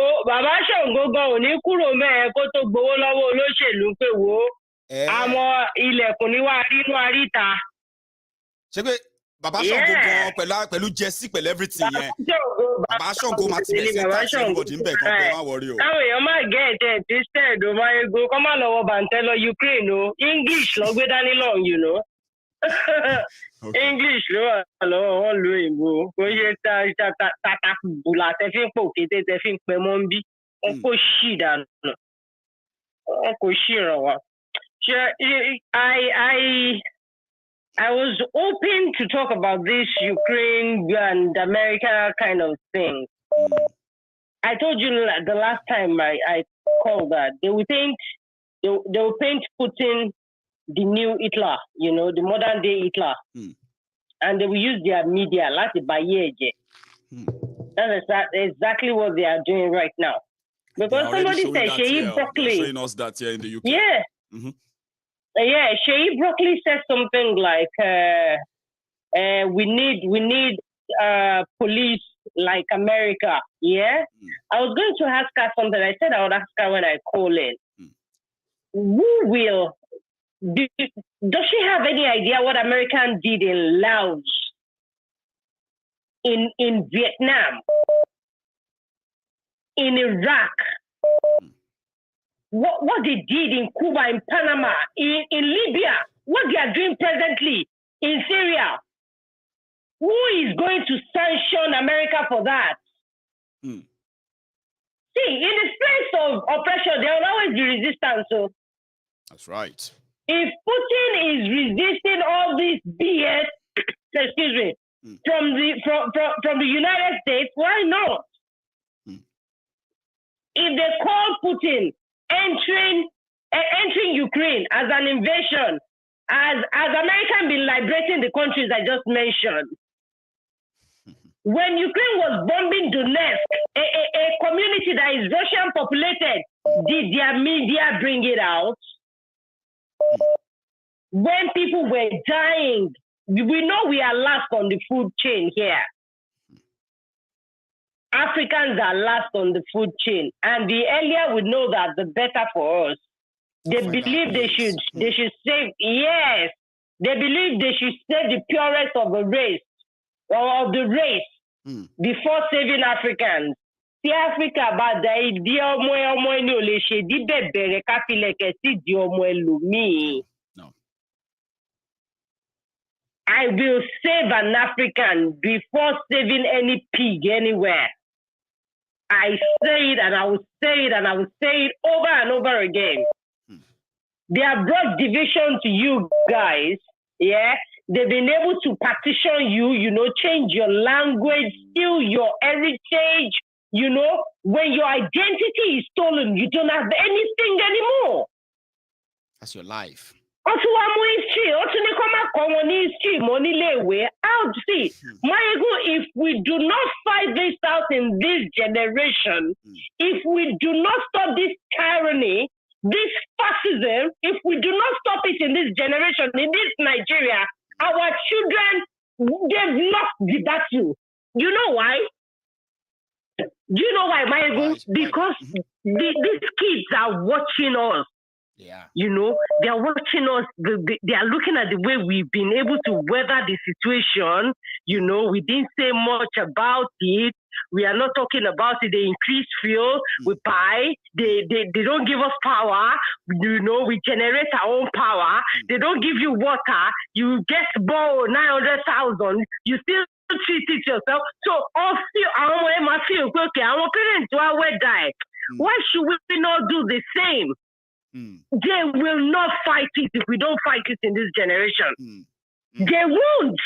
gan ò ní kúrò mẹ́ẹ̀ kó tó gbowó lọ́wọ́ olóṣèlú pé wo àmọ́ ilẹ̀kùn ní wá rí inú àríta. Ṣé pé Bàbá Ṣàngó gan pẹ̀lú Jesse pẹ̀lú everything yẹn. Bàbá Ṣàngó máa ti bẹ̀rẹ̀ sí everybody ń bẹ̀ kan pé wọ́n worry o. Táwọn èèyàn máa get it instead o Maiyegun kọ́ máa lọ́wọ́ bàǹtẹ́ lọ Ukraine o. English lọ gbé dání lọ́hùn, English ló wà lo ìbò kò ṣe tata bùlà tẹ fi ń pò kété tẹ fi ń pẹ mọ́ ń bí wọn kò ṣì dànù wọn kò ṣì ràn wá. I was hoping to talk about this Ukraine and America kind of thing. I told you the last time I called that they will paint Putin the new Hitler, you know, the modern day Hitler, and they will use their media like the Bayeje. That's exactly what they are doing right now. Because somebody said Sheyi Broccoli. Showing us that here in the UK. Yeah. Yeah, Sheyi Broccoli said something like, "We need police like America." Yeah, I was going to ask her something. I said I would ask her when I call in. Who will? Does she have any idea what Americans did in Laos, in Vietnam, in Iraq? What they did in Cuba, in Panama, in Libya, what they are doing presently in Syria? Who is going to sanction America for that? See, in the space of oppression, there will always be resistance. So that's right. If Putin is resisting all this BS, excuse me, from the United States, why not? If they call Putin entering Ukraine as an invasion, as America been liberating the countries I just mentioned. When Ukraine was bombing Donetsk, a community that is Russian populated, did their media bring it out? When people were dying, we know we are last on the food chain here. Africans are last on the food chain, and the earlier we know that, the better for us. They believe they should save. Yes, they believe they should save the purest of the race or of the race before saving Africans. See, Africa, but the I will save an African before saving any pig anywhere. I say it and I will say it and I will say it over and over again. They have brought division to you guys. Yeah. They've been able to partition you, you know, change your language, steal your heritage. You know, when your identity is stolen, you don't have anything anymore. That's your life. How see, Maiyegun, if we do not fight this out in this generation, if we do not stop this tyranny, this fascism, if we do not stop it in this generation, in this Nigeria, our children, they've lost the battle. You know why? Do you know why, Maiyegun? Because these kids are watching us. Yeah. You know, they are watching us. They are looking at the way we've been able to weather the situation. You know, we didn't say much about it. We are not talking about it. They increase fuel, we buy. They don't give us power. You know, we generate our own power. They don't give you water. You get borrow 900,000. You still treat it yourself. So, okay, our parents will die. Why should we not do the same? They will not fight it if we don't fight it in this generation. They won't.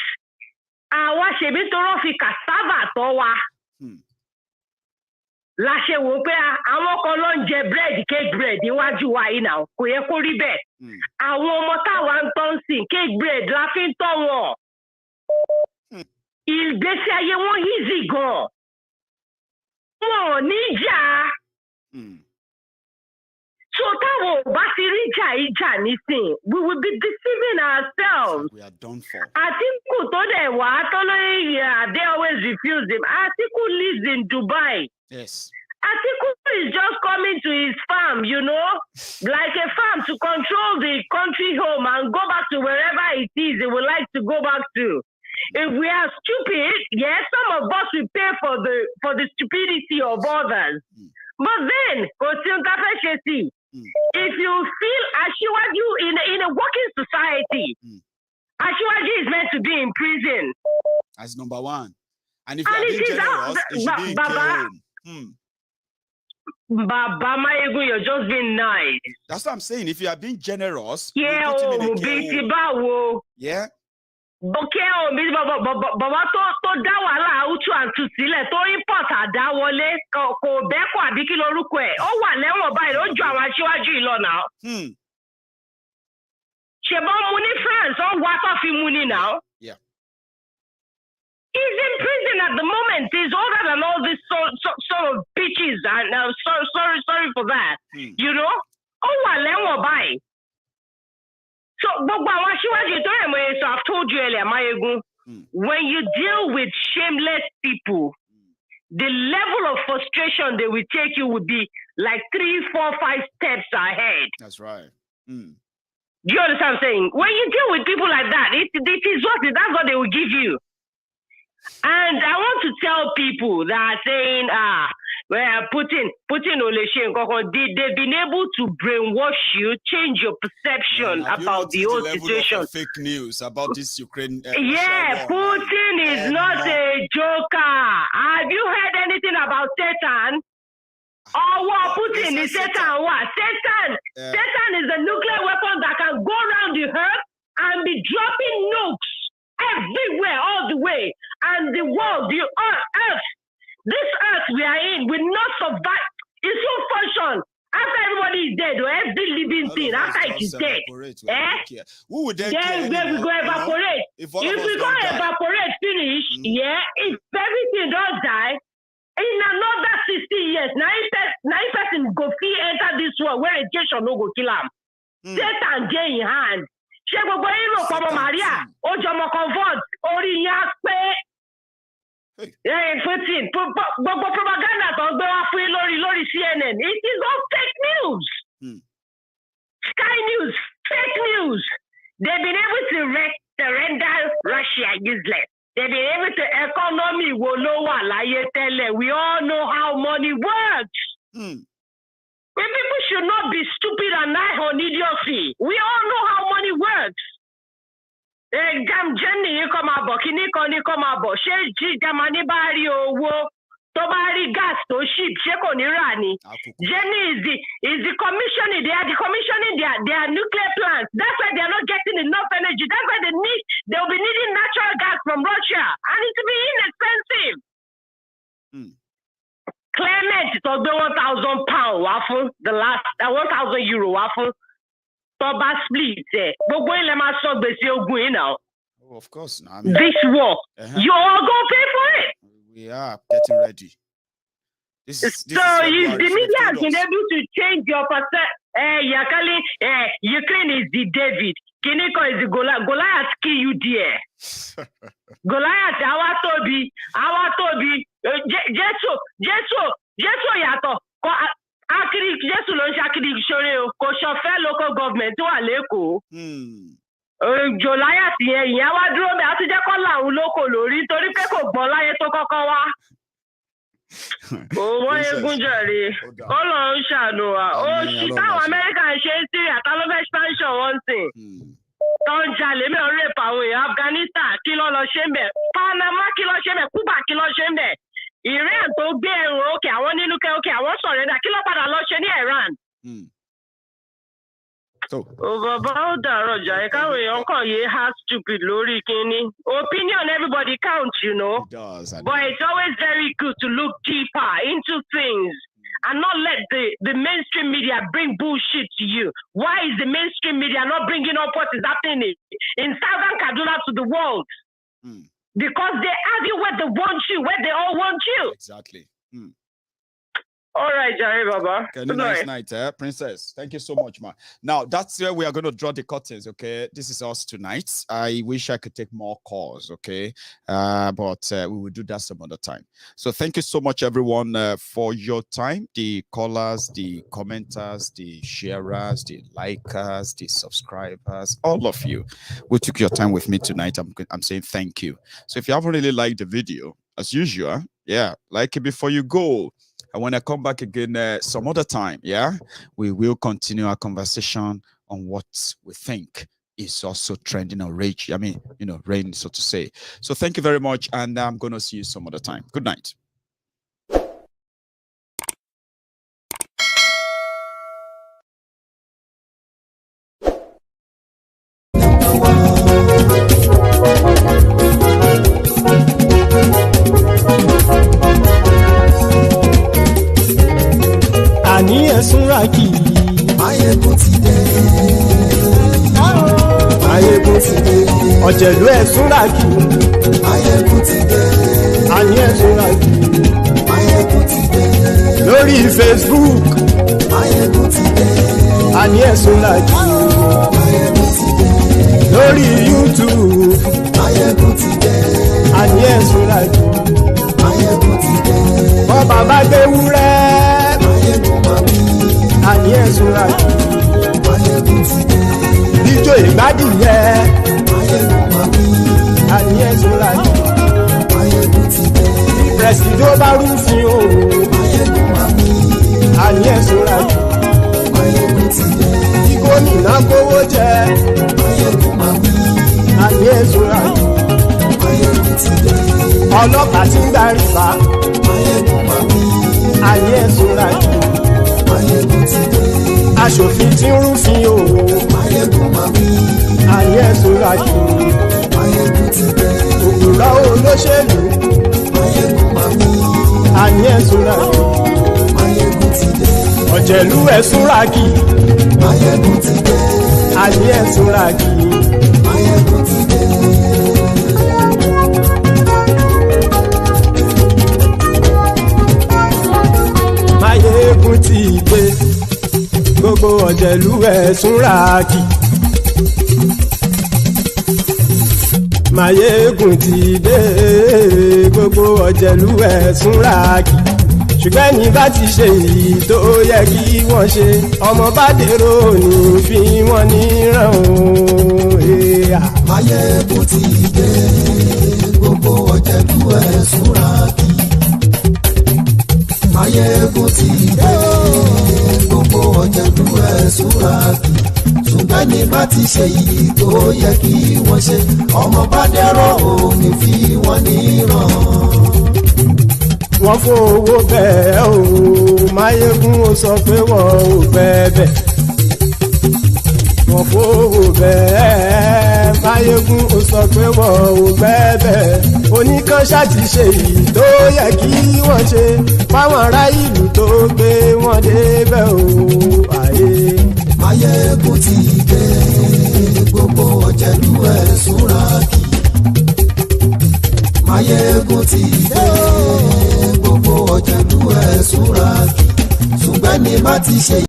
Àwa ṣebí tọrọ fi cassava tọ́ wa. La ṣe wò pé àwọn kan ló ń jẹ bread, cake bread níwájú wa yìí náà. Kò yẹ kó rí bẹ́ẹ̀. Àwọn ọmọ táwa ń tọ́ ń sìn cake bread la fi ń tọ́ wọn. Ìgbésí ayé wọn easy gan. Wọn ò ní jà. So táwọn ò bá ti rí ìjà nísìn, we will be deceiving ourselves. We are done for. Atiku tó dẹ̀ wá tó lóye, they always refuse him. Atiku lives in Dubai. Yes. Atiku is just coming to his farm, you know, like a farm to control the country home and go back to wherever it is he would like to go back to. If we are stupid, yes, some of us will pay for the stupidity of others. But then, if you feel as you in a working society, Ashiwaji is meant to be in prison. That's number one. And if you are being generous, it should be in home. Baba Maiyegun, you're just being nice. That's what I'm saying. If you are being generous, yeah, put him in a care home. Yeah. Okay, Baba to da wala uchu antu sile to import adawole ko beko abi ki loruko e o wa lewon bayi o ju awon asiwaju ilo now. Shebo muni France on what of muni now. Yeah. He's in prison at the moment. He's older than all these sort of bitches. And sorry for that. You know? Oh, well, bye. So, but I've told you earlier, Maiyegun, when you deal with shameless people, the level of frustration they will take you would be like 3, 4, 5 steps ahead. That's right. Do you understand what I'm saying? When you deal with people like that, that's what they will give you. And I want to tell people that are saying, well, Putin, they've been able to brainwash you, change your perception about the whole situation. Fake news about this Ukraine. Putin is not a joker. Have you heard anything about Satan? Putin is Satan. What? Satan is a nuclear weapon that can go around the earth and be dropping nukes everywhere, all the way. And the world, the earth, this earth we are in will not survive. It will function after everybody is dead, or every living thing after it is dead. Who would then we go evaporate. If we go evaporate, finish, if everything don't die, in another 60 years, 9 person go enter this world where radiation no go kill them. Satan J in hand. Ṣé gbogbo Europe ọmọ Maria ó jọmọ comfort orí yẹn á pé Putin gbogbo propaganda tó gbé wá fún lórí CNN, it is all fake news. Sky News, fake news. They've been able to render Russia useless. They've been able to economy wo ló wà láyé tẹ́lẹ̀. We all know how money works. People should not be stupid and nigh on idiocy. We all know how money works. Jenny, you come about, Kini come about. She Germany bari owo, to bari gas to ship, sheko ni rani. Jenny is the commissioning. They are the commissioning their nuclear plants. That's why they are not getting enough energy. That's why they'll be needing natural gas from Russia, and it will be inexpensive. Clement to the £1,000 waffle, the last €1,000 waffle. Toba split. Now. Oh, of course. No, this war, you all go pay for it. We are getting ready. This if the media has been able to change your perception, Ukraine is the David, Kiniko is the Goliath kill you there. Goliath, our Toby, Jesu yato. Akiri Jesu lo shakiri shore o ko shofe local government to aleko. Goliath yẹn ìyẹn wá dúró bẹ́ẹ̀ á tún jẹ́ kó làwọn lóko lórí torí pé kò gbọ́ láyé tó kọ́kọ́ wá. Maiyegun General, ó lọ ń ṣàánú wa. Ó ṣì táwọn Amẹ́ríkà ń ṣe sí àtàlọ́fẹ́ expansion wọ́n sìn. Tó ń jalè mẹ́rin rape àwọn èèyàn Afghanistan kí ló lọ ṣe ń bẹ̀. Panama kí ló ṣe ń bẹ̀. Cuba kí ló ṣe ń bẹ̀. Iran tó gbé ẹrù òkè àwọn nínú òkè àwọn sọ̀rẹ́dà kí ló padà lọ ṣe ní Iran. Bàbá ó dàrọ̀ jà ẹ̀ káwọn èèyàn kàn yé ha stupid lórí kínní. Opinion everybody counts, you know. It does, but it's always very good to look deeper into things and not let the mainstream media bring bullshit to you. Why is the mainstream media not bringing up what is happening in Southern Kaduna to the world? Because they have you where they want you, where they all want you. Exactly. All right, Jerry Baba. Okay, nice night, Princess. Thank you so much, man. Now, that's where we are going to draw the curtains, okay? This is us tonight. I wish I could take more calls, okay? But we will do that some other time. So thank you so much, everyone, for your time. The callers, the commenters, the sharers, the likers, the subscribers, all of you who took your time with me tonight. I'm saying thank you. So if you haven't really liked the video, as usual, like it before you go. And when I come back again some other time, we will continue our conversation on what we think is also trending on rage. I mean, rain, so to say. So thank you very much, and I'm going to see you some other time. Good night. Àní ẹ̀sùn ràkì. Maiyegun ti dé. Maiyegun ti dé. Ọ̀jẹ̀lú ẹ̀sùn ràkì. Maiyegun ti dé. Àní ẹ̀sùn ràkì. Maiyegun ti dé. Lórí Facebook. Maiyegun ti dé. Àní ẹ̀sùn ràkì. Maiyegun ti dé. Lórí YouTube. Maiyegun ti dé. Àní ẹ̀sùn ràkì. Maiyegun ti dé. Bọ́ bàbá gbé wúrẹ́. Àní ẹ̀sùn ràkì. Maiyegun ti dé. Ijó ìgbádìyẹ. Àní ẹ̀sùn ràkì. Maiyegun ti dé. Pẹ̀sìdó bá rúfin o. Àní ẹ̀sùn ràkì. Maiyegun ti dé. Tí gómìnà kówó jẹ. Àní ẹ̀sùn ràkì. Maiyegun ti dé. Ọlọ́pàá tí ń darí bá. Àní ẹ̀sùn ràkì. Maiyegun ti dé. Aṣòfin tí ń rúfin o. Àní ẹ̀sùn ràkì. Maiyegun ti dé. Òpùrọ́ olóṣèlú. Àní ẹ̀sùn ràkì. Maiyegun ti dé. Ọ̀jẹ̀lú ẹ̀sùn ràkì. Maiyegun ti dé. Àní ẹ̀sùn ràkì. Maiyegun ti dé. Maiyegun ti dé. Gbogbo ọ̀jẹ̀lú ẹ̀sùn ràkì. Maiyegun ti dé. Gbogbo ọ̀jẹ̀lú ẹ̀sùn ràkì. Ṣùgbọ́n ní bá ti ṣe èyí tó yẹ kí wọ́n ṣe, ọmọ bá dèrò ní fi wọ́n níran o. Maiyegun ti dé. Gbogbo ọ̀jẹ̀lú ẹ̀sùn ràkì. Maiyegun ti dé. Gbogbo ọ̀jẹ̀lú ẹ̀sùn ràkì. Ṣùgbọ́n ní bá ti ṣe èyí tó yẹ kí wọ́n ṣe, ọmọ bá dèrò ní fi wọ́n níran. Wọ́n fowó bẹ́ẹ̀ o. Maiyegun ó sọ pé wọ́n ò bẹ́ẹ̀. Wọ́n fowó bẹ́ẹ̀. Maiyegun ó sọ pé wọ́n ò bẹ́ẹ̀. Oníkan ṣáàtì ṣe èyí tó yẹ kí wọ́n ṣe fáwọn ará ìlú tó gbé wọn débẹ̀ o. Maiyegun ti dé. Gbogbo ọ̀jẹ̀lú ẹ̀sùn ràkì. Maiyegun ti dé. Gbogbo ọ̀jẹ̀lú ẹ̀sùn ràkì. Ṣùgbọ́n ní bá ti ṣe